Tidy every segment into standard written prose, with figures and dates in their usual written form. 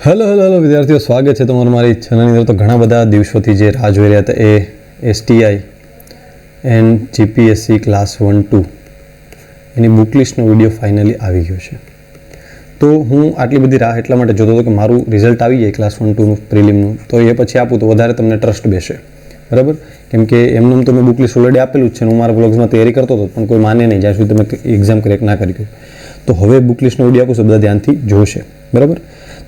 Hello hello hello વિદ્યાર્થીઓ, સ્વાગત છે તમારું મારી ચેનલની અંદર. તો ઘણા બધા દિવસોથી જે રાહ જોઈ રહ્યા હતા એ એસટીઆઈ એન્ડ જીપીએસસી ક્લાસ 1-2 એની બુક લિસ્ટનો વિડીયો ફાઇનલી આવી ગયો છે. તો હું આટલી બધી રાહ એટલા માટે જોતો હતો કે મારું રિઝલ્ટ આવી જાય ક્લાસ 1-2નું પ્રિલિમનું, તો એ પછી આપું તો વધારે તમને ટ્રસ્ટ બેસે, બરાબર. કેમ કે એમનું તો મેં બુક લિસ્ટ ઓલરેડી આપેલું જ છે. હું મારા બ્લોગ્સમાં તૈયારી કરતો હતો પણ કોઈ માને નહીં જ્યાં સુધી તમે એક્ઝામ ક્રેક ના કરી ગયું. તો હવે બુક લિસ્ટનો વિડીયો આપું છું, બધા ધ્યાનથી જોશે, બરાબર.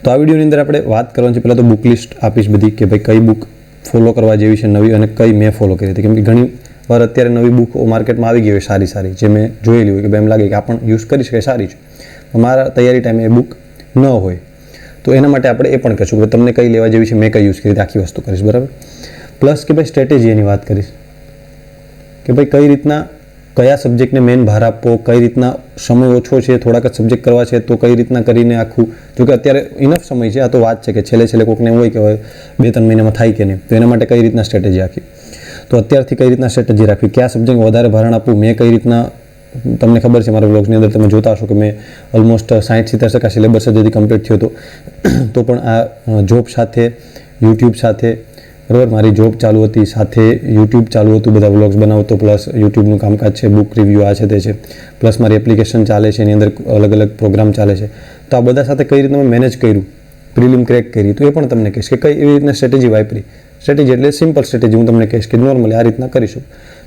તો આ વિડીયોની અંદર આપણે વાત કરવાની છે. પહેલાં તો બુક લિસ્ટ આપીશ બધી કે ભાઈ કઈ બુક ફોલો કરવા જેવી છે નવી અને કઈ મેં ફોલો કરી હતી. કેમ કે ઘણી વાર અત્યારે નવી બુક માર્કેટમાં આવી ગઈ હોય સારી સારી, જે મેં જોયેલી હોય કે ભાઈ એમ લાગે કે આ પણ યુઝ કરી શકાય, સારી છે. મારા તૈયારી ટાઈમે એ બુક ન હોય તો એના માટે આપણે એ પણ કહીશું કે તમને કઈ લેવા જેવી છે, મેં કઈ યુઝ કરી હતી, આખી વસ્તુ કરીશ, બરાબર. પ્લસ કે ભાઈ સ્ટ્રેટેજી એની વાત કરીશ કે ભાઈ કઈ રીતના કયા સબ્જેક્ટને મેઇન ભાર આપવો, કઈ રીતના સમય ઓછો છે, થોડાક જ સબ્જેક્ટ કરવા છે તો કઈ રીતના કરીને આખું, જોકે અત્યારે ઇનફ સમય છે, આ તો વાત છે કે છેલ્લે કોઈકને એવું હોય કે હવે 2-3 મહિનામાં થાય કે નહીં, તો એના માટે કઈ રીતના સ્ટ્રેટેજી રાખી, તો અત્યારથી કઈ રીતના સ્ટ્રેટેજી રાખવી, કયા સબ્જેક્ટ વધારે ભારણ આપવું. મેં કઈ રીતના, તમને ખબર છે મારા બ્લોગ્સની અંદર તમે જોતા હશો કે મેં ઓલમોસ્ટ 60-70% સિલેબસ જ કમ્પ્લીટ થયો હતો. તો પણ આ જોબ સાથે, યુટ્યુબ સાથે, બરાબર, મારી જોબ ચાલુ હતી, સાથે યુટ્યુબ ચાલુ હતું, બધા વ્લોગ્સ બનાવતો, પ્લસ યુટ્યુબનું કામકાજ છે, બુક રિવ્યૂ આ છે તે છે, પ્લસ મારી એપ્લિકેશન ચાલે છે, એની અંદર અલગ અલગ પ્રોગ્રામ ચાલે છે. તો આ બધા સાથે કઈ રીતના મેં મેનેજ કર્યું, પ્રિલિમ ક્રેક કરી, તો એ પણ તમને કહીશ કે કઈ એવી રીતના સ્ટ્રેટેજી વાપરી. સ્ટ્રેટેજી એટલે સિમ્પલ સ્ટ્રેટેજી હું તમને કહીશ કે નોર્મલી આ રીતના કરીશું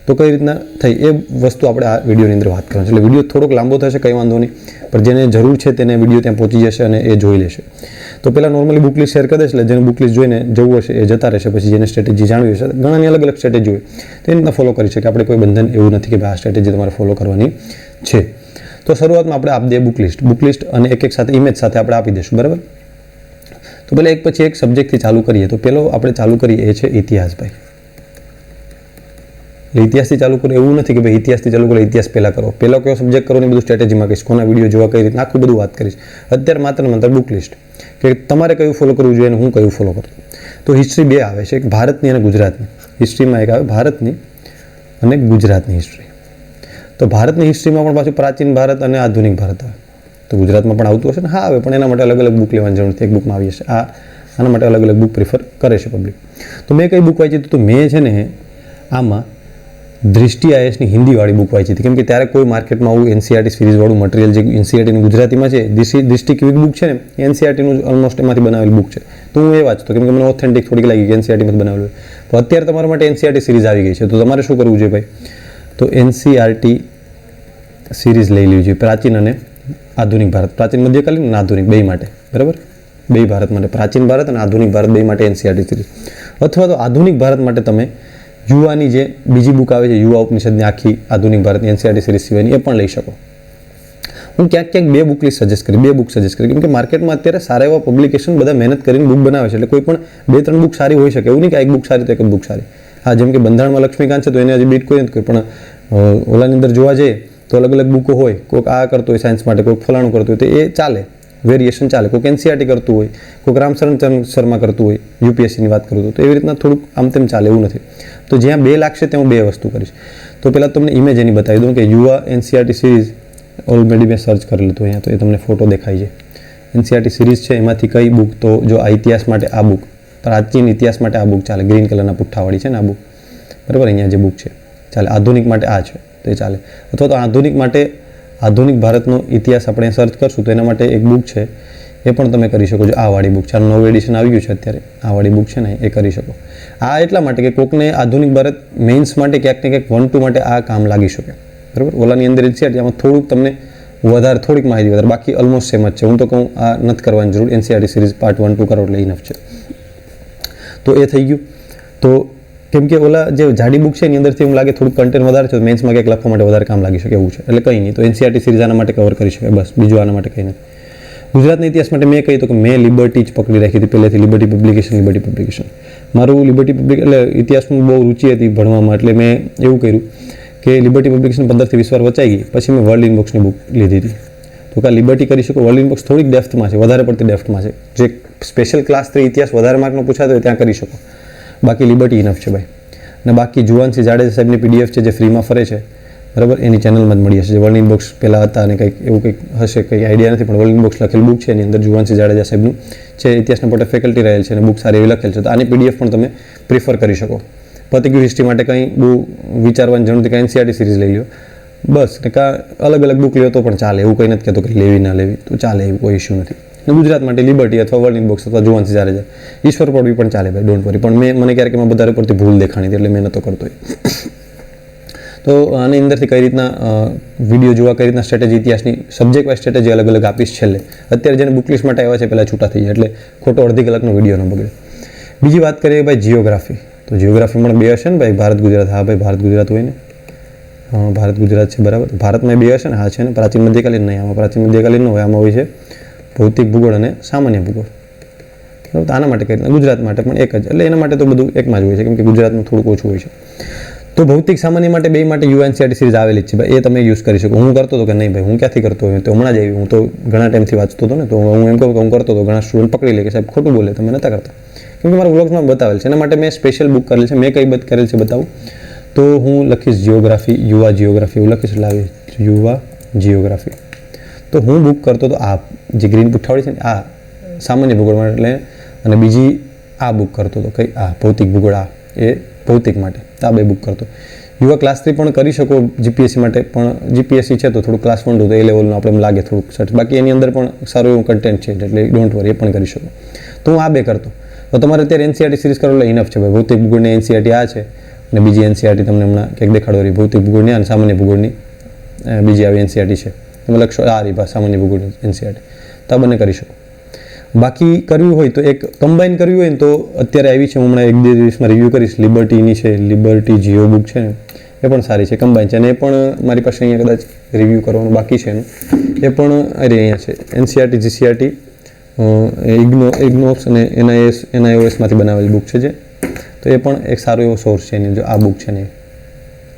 તો કઈ રીતના થઈ, એ વસ્તુ આપણે આ વિડીયોની અંદર વાત કરવાની છે. એટલે વિડીયો થોડોક લાંબો થશે, કંઈ વાંધો નહીં, પણ જેને જરૂર છે તેને વિડીયો ત્યાં પહોંચી જશે અને એ જોઈ લેશે. તો પહેલાં નોર્મલી બુક લિસ્ટ શેર કરી દઈશ, એટલે જેને બુક લિસ્ટ જોઈને જવું હશે એ જતા રહેશે. પછી જેને સ્ટ્રેટેજી જાણવી હશે, ઘણાની અલગ અલગ સ્ટ્રેટેજી હોય, તો એ રીતના ફોલો કરી શકે. આપણે કોઈ બંધન એવું નથી કે ભાઈ આ સ્ટ્રેટેજી તમારે ફોલો કરવાની છે. તો શરૂઆતમાં આપણે આપી દઈએ બુક લિસ્ટ અને એક સાથે ઇમેજ સાથે આપણે આપી દઈશું, બરાબર. તો પહેલાં એક પછી એક સબ્જેક્ટથી ચાલુ કરીએ. તો પહેલો આપણે ચાલુ કરીએ એ છે ઇતિહાસ. ભાઈ ઇતિહાસથી ચાલુ કરો એવું નથી કે ભાઈ ઇતિહાસથી ચાલુ કરો, ઇતિહાસ પહેલાં કરો, પહેલો કયો સબ્જેક્ટ કરો ને બધું સ્ટ્રેટેજીમાં કહીશ, કોના વિડીયો જોવા, કઈ રીતના આખું બધું વાત કરીશ. અત્યારે માત્ર બુક લિસ્ટ કે તમારે કયું ફોલો કરવું જોઈએ અને હું કયું ફોલો કરતો. તો હિસ્ટ્રી 2 આવે છે, એક ભારતની અને ગુજરાતની. હિસ્ટ્રીમાં એક આવે ભારતની અને ગુજરાતની હિસ્ટ્રી. તો ભારતની હિસ્ટ્રીમાં પણ પાછું પ્રાચીન ભારત અને આધુનિક ભારત આવે. તો ગુજરાતમાં પણ આવતું હશે ને? હા આવે, પણ એના માટે અલગ અલગ બુક લેવાની જરૂર નથી, એક બુકમાં આવી જશે. આના માટે અલગ અલગ બુક પ્રિફર કરે છે પબ્લિક. તો મેં કઈ બુક વાંચી હતી? તો મેં છે ને આમાં દૃષ્ટિ આઈએસની હિન્દીવાળી બુક વાંચી હતી. કેમ કે ત્યારે કોઈ માર્કેટમાં આવું એનસીઆરટી સિરીઝવાળું મટીરિયલ જે એનસીઆરટીની ગુજરાતીમાં છે, દૃષ્ટિ ક્વિક બુક છે ને, એનસીઆરટીનું ઓલમોસ્ટ એમાંથી બનાવેલી બુક છે. તો હું એ વાંચતો કેમ કે મને ઓથેન્ટિક થોડીક લાગી કે એનસીઆરટીમાં બનાવેલું. તો અત્યારે તમારા માટે એનસીઆરટી સિરીઝ આવી ગઈ છે, તો તમારે શું કરવું જોઈએ ભાઈ? તો એનસીઆરટી સિરીઝ લઈ લેવી જોઈએ, પ્રાચીન અને આધુનિક ભારત, પ્રાચીન મધ્યકાલીન અને આધુનિક બે માટે, બરાબર. બે ભારત માટે, પ્રાચીન ભારત અને આધુનિક ભારત બે માટે એનસીઆરટી સિરીઝ. અથવા તો આધુનિક ભારત માટે તમે યુવાની જે બીજી બુક આવે છે, યુવા ઉપનિષદની આખી આધુનિક ભારતની એનસીઆરટી સિરીઝ સિવાયની, એ પણ લઈ શકો. હું ક્યાંક 2 બુક લિસ્ટ સજેસ્ટ કરી, 2 બુક સજેસ્ટ કરી. કેમ કે માર્કેટમાં અત્યારે સારા એવા પબ્લિકેશન બધા મહેનત કરીને બુક બનાવે છે, એટલે કોઈ પણ 2-3 બુક સારી હોઈ શકે, એવું નહીં કે એક બુક સારી તો એક જ બુક સારી. હા, જેમ કે બંધારણમાં લક્ષ્મીકાંત છે તો એને હજી બીટ કોઈ નથી, પણ ઓલાની અંદર જોવા જઈએ તો અલગ અલગ બુકો હોય, કોઈક આ કરતો હોય સાયન્સ માટે, કોઈક ફલાણું કરતું હોય, તો એ ચાલે, વેરિએશન ચાલે. કોઈક એનસીઆરટી કરતું હોય, કોઈક રામચરણ શર્મા કરતું હોય, યુપીએસસીની વાત કરું તો એવી રીતના થોડુંક આમ તેમ ચાલે, એવું નથી. તો જ્યાં 2 લાગશે ત્યાં હું 2 વસ્તુ કરીશ. તો પહેલાં તમને ઇમેજ એની બતાવી દઉં કે યુવા એનસીઆરટી સિરીઝ ઓલરેડી મેં સર્ચ કરી લીધું અહીંયા, તો એ તમને ફોટો દેખાય છે. એનસીઆરટી સિરીઝ છે એમાંથી કઈ બુક? તો જો આ ઇતિહાસ માટે આ બુક, પ્રાચીન ઇતિહાસ માટે આ બુક ચાલે, ગ્રીન કલરના પુઠ્ઠાવાળી છે ને આ બુક, બરાબર. અહીંયા જે બુક છે ચાલે. આધુનિક માટે આ છે તો એ ચાલે. અથવા તો આધુનિક માટે આધુનિક ભારતનો ઇતિહાસ આપણે સર્ચ કરશું તો એના માટે એક બુક છે, એ પણ તમે કરી શકો છો. આ વાળી બુક છે, નવું એડિશન આવી ગયું છે અત્યારે, આ વાળી બુક છે ને એ કરી શકો. આ એટલા માટે કે કોકને આધુનિક ભારત મેઇન્સ માટે ક્યાંક ને ક્યાંક 1-2 માટે આ કામ લાગી શકે, બરાબર. ઓલાની અંદર એનસીઆરટી આમાં થોડુંક તમને વધારે, થોડીક માહિતી વધારે, બાકી ઓલમોસ્ટ સેમ જ છે. હું તો કહું આ નથી કરવાની જરૂર, એનસીઆરટી સિરીઝ પાર્ટ 1-2 કરો એટલે ઇનફ છે. તો એ થઈ ગયું. તો કેમ કે ઓલા જે જાડી બુક છે એની અંદરથી એવું લાગે થોડુંક કન્ટેન્ટ વધારે છે, મેન્સમાં ક્યાંક લખવા માટે વધારે કામ લાગી શકે એવું છે, એટલે કંઈ નહીં. તો એનસીઆરટી સિરીઝ આના માટે કવર કરી શકે, બસ, બીજું આના માટે કંઈ નથી. ગુજરાતના ઇતિહાસ માટે મેં કહ્યું તો કે મેં લિબર્ટી જ પકડી રાખી હતી પહેલેથી, લિબર્ટી પબ્લિકેશન. મારું લિબર્ટી એટલે ઇતિહાસનું બહુ રુચિ હતી ભણવામાં, એટલે મેં એવું કર્યું કે લિબર્ટી પબ્લિકેશન 15 થી 20 વાર વચાઈ ગઈ, પછી મેં વર્લ્ડ ઇનબોક્સની બુક લીધી હતી. તો કે લિબર્ટી કરી શકો. વર્લ્ડ ઇનબોક્સ થોડીક ડેપ્થમાં છે, વધારે પડતી ડેપ્થમાં છે. જે સ્પેશિયલ ક્લાસ 3 ઇતિહાસ વધારે માર્કનો પૂછાતો હોય ત્યાં કરી શકો, બાકી લિબર્ટી ઇનફ છે ભાઈ. અને બાકી જુવાનસિંહ જાડેજા સાહેબની પીડીએફ છે જે ફ્રીમાં ફરે છે, બરાબર, એની ચેનલમાં જ મળી હશે. જે વર્લ્ડ ઇનબોક્સ પહેલાં હતા અને કંઈક એવું કંઈક હશે, કંઈક આઈડિયા નથી, પણ વર્લ્ડ ઇનબોક્સ લખેલ બુક છે એની અંદર જુવાનસિંહ જાડેજા સાહેબનું છે, ઇતિહાસના પોતે ફેકલ્ટી રહેલ છે અને બુક સારી એવી લખેલ છે. તો આની PDF પણ તમે પ્રિફર કરી શકો. પતી ગયું હિસ્ટ્રી માટે કંઈ બહુ વિચારવાની જરૂર નથી, કાંઈ NCERT સિરીઝ લઈ લો બસ, ને કાં અલગ અલગ બુક લ્યો તો પણ ચાલે, એવું કંઈ નથી કહેતો કે લેવી ના લેવી, તો ચાલે, એવું કોઈ ઇશ્યુ નથી. અને ગુજરાત માટે લિબર્ટી અથવા વર્લ્ડ ઇનબોક્સ અથવા જુવાનસિંહ જાડેજા, ઈશ્વર પડવી પણ ચાલે ભાઈ, ડોન્ટ વરી. પણ મને ક્યારેક એમાં વધારે પડતી ભૂલ દેખાણી હતી એટલે મેં નહોતો કરતો. તો આની અંદરથી કઈ રીતના વિડીયો જોવા, કઈ રીતના સ્ટ્રેટેજી, ઇતિહાસની સબ્જેક્ટ વાઇઝ સ્ટ્રેટેજી અલગ અલગ આપીશ છેલ્લે. અત્યારે જેને બુક લિસ્ટ માટે આવ્યા છે પહેલાં છૂટા થઈ જાય, એટલે ખોટો અડધી કલાકનો વિડીયો ન બગડે. બીજી વાત કરીએ ભાઈ જિયોગ્રાફી. તો જિયોગ્રાફી પણ 2 હશે ને ભાઈ, ભારત ગુજરાત. હા ભાઈ, ભારત ગુજરાત હોય ને, હા ભારત ગુજરાત છે બરાબર. ભારતમાં 2 હશે ને? હા છે ને. પ્રાચીન મધ્યકાલીન નહીં, આમાં પ્રાચીન મધ્યકાલીન ન હોય, આમાં હોય છે ભૌતિક ભૂગોળ અને સામાન્ય ભૂગોળ. બરાબર, આના માટે કઈ રીતના, ગુજરાત માટે પણ એક જ, એટલે એના માટે તો બધું એકમાં જ હોય છે, કેમ કે ગુજરાતમાં થોડુંક ઓછું હોય છે. તો ભૌતિક સામાન્ય માટે બે માટે UNCERT સિરીઝ આવેલી જ છે ભાઈ, એ તમે યુઝ કરી શકો. હું કરતો હતો કે નહીં ભાઈ, હું ક્યાંથી કરતો હોય, તો હમણાં જ આવી, હું તો ઘણા ટાઈમથી વાંચતો હતો ને, તો હું એમ કહું કે હું કરતો હતો, ઘણા સ્ટુડન્ટ પકડી લે કે સાહેબ ખોટું બોલે, તમે નહોતા કરતા, કેમ કે મારા વ્લોગ્સમાં બતાવેલ છે. એના માટે મેં સ્પેશિયલ બુક કરેલ છે. મેં કઈ બધ કરેલ છે બતાવું તો હું લખીશ જિયોગ્રાફી, યુવા જિયોગ્રાફી એવું લખીશ, એટલે આવી યુવા જિયોગ્રાફી. તો હું બુક કરતો તો આ જે ગ્રીન પુઠ્ઠાવાળી છે ને, આ સામાન્ય ભૂગોળ માટે, એટલે અને બીજી આ બુક કરતો હતો કઈ, આ ભૌતિક ભૂગોળ, આ એ ભૌતિક માટે, આ 2 બુક કરતો. યુવા ક્લાસ 3 પણ કરી શકો GPSC માટે, પણ GPSC છે તો થોડું ક્લાસ 1 તો એ લેવલનું આપણે લાગે થોડુંક સર્ચ, બાકી એની અંદર પણ સારું એવું કન્ટેન્ટ છે, એટલે ડોન્ટ વરી, એ પણ કરી શકો. તો હું આ 2 કરતો. તો તમારે અત્યારે NCERT સિરીઝ કરો એટલે ઇનફ છે ભાઈ. ભૌતિક ભૂગોળની NCERT આ છે, અને બીજી NCERT તમને હમણાં ક્યાંક દેખાડો રહી, ભૌતિક ભૂગોળની અને સામાન્ય ભૂગોળની બીજી આવી NCERT છે. તમે લખશો આ રહી સામાન્ય ભૂગોળની NCERT, તો આ બંને કરી શકો. બાકી કરવું હોય તો એક કમ્બાઈન કરવી હોય ને, તો અત્યારે આવી છે, હું હમણાં 1-2 દિવસમાં રિવ્યૂ કરીશ, લિબર્ટીની છે, લિબર્ટી જીઓ બુક છે ને, એ પણ સારી છે, કમ્બાઈન છે, અને એ પણ મારી પાસે અહીંયા કદાચ રિવ્યૂ કરવાનું બાકી છે એનું, એ પણ અરે અહીંયા છે. NCERT GCERT ઇગ્નોસ અને NIOSમાંથી બનાવેલી બુક છે જે, તો એ પણ એક સારો એવો સોર્સ છે એની. જો આ બુક છે ને,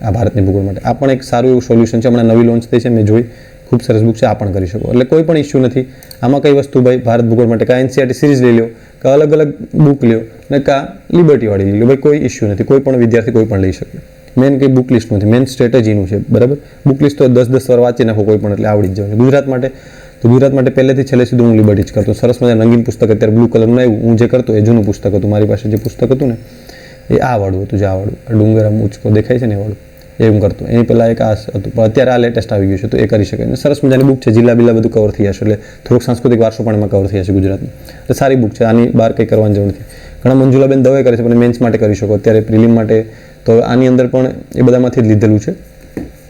આ ભારતની ભૂગોળ માટે, આ પણ એક સારું એવું સોલ્યુશન છે, હમણાં નવી લોન્ચ થઈ છે, મેં જોઈ, ખૂબ સરસ બુક છે, આ પણ કરી શકો. એટલે કોઈ પણ ઇશ્યુ નથી આમાં. કઈ વસ્તુ ભાઈ, ભારત ભૂગોળ માટે કાં NCERT સિરીઝ લઈ લો, કાં અલગ અલગ બુક લ્યો, ને કાં લિબર્ટીવાળી લઈ લો, ભાઈ કોઈ ઇશ્યુ નથી, કોઈ પણ વિદ્યાર્થી કોઈ પણ લઈ શકે. મેન કંઈ બુક લિસ્ટ નથી, મેન સ્ટ્રેટેજીનું છે બરાબર. બુક લિસ્ટ તો 10-10 વાર વાંચી નાખો કોઈ પણ, એટલે આવડી જ જવાનું. ગુજરાત માટે તો ગુજરાત માટે પહેલેથી છેલ્લે સુધી હું લિબર્ટી જ કરતો. સરસ મજા રંગીન પુસ્તક અત્યારે બ્લુ કલરનું આવ્યું, હું જે કરતો એ જૂનું પુસ્તક હતું. મારી પાસે જે પુસ્તક હતું ને એ આ વાળું હતું, જે આ વાળું ડુંગર આમ ઊંચકો દેખાય છે ને એ વાળું, એ હું કરતો. એની પહેલાં એક આ હતું, પણ અત્યારે આ લેટેસ્ટ આવી ગયું છે, તો એ કરી શકાય. અને સરસ મજાની બુક છે, જિલ્લા બિલ્લા બધું કવર થઈ જશે, એટલે થોડોક સાંસ્કૃતિક વારસો પણ એમાં કવર થઈ જશે ગુજરાતનું. એટલે સારી બુક છે, આની બહાર કંઈ કરવાની જરૂર નથી. ઘણા મંજુલાબેન દવે કરે છે, પણ મેન્સ માટે કરી શકો, અત્યારે પ્રિલિમ માટે, તો આની અંદર પણ એ બધામાંથી જ લીધેલું છે,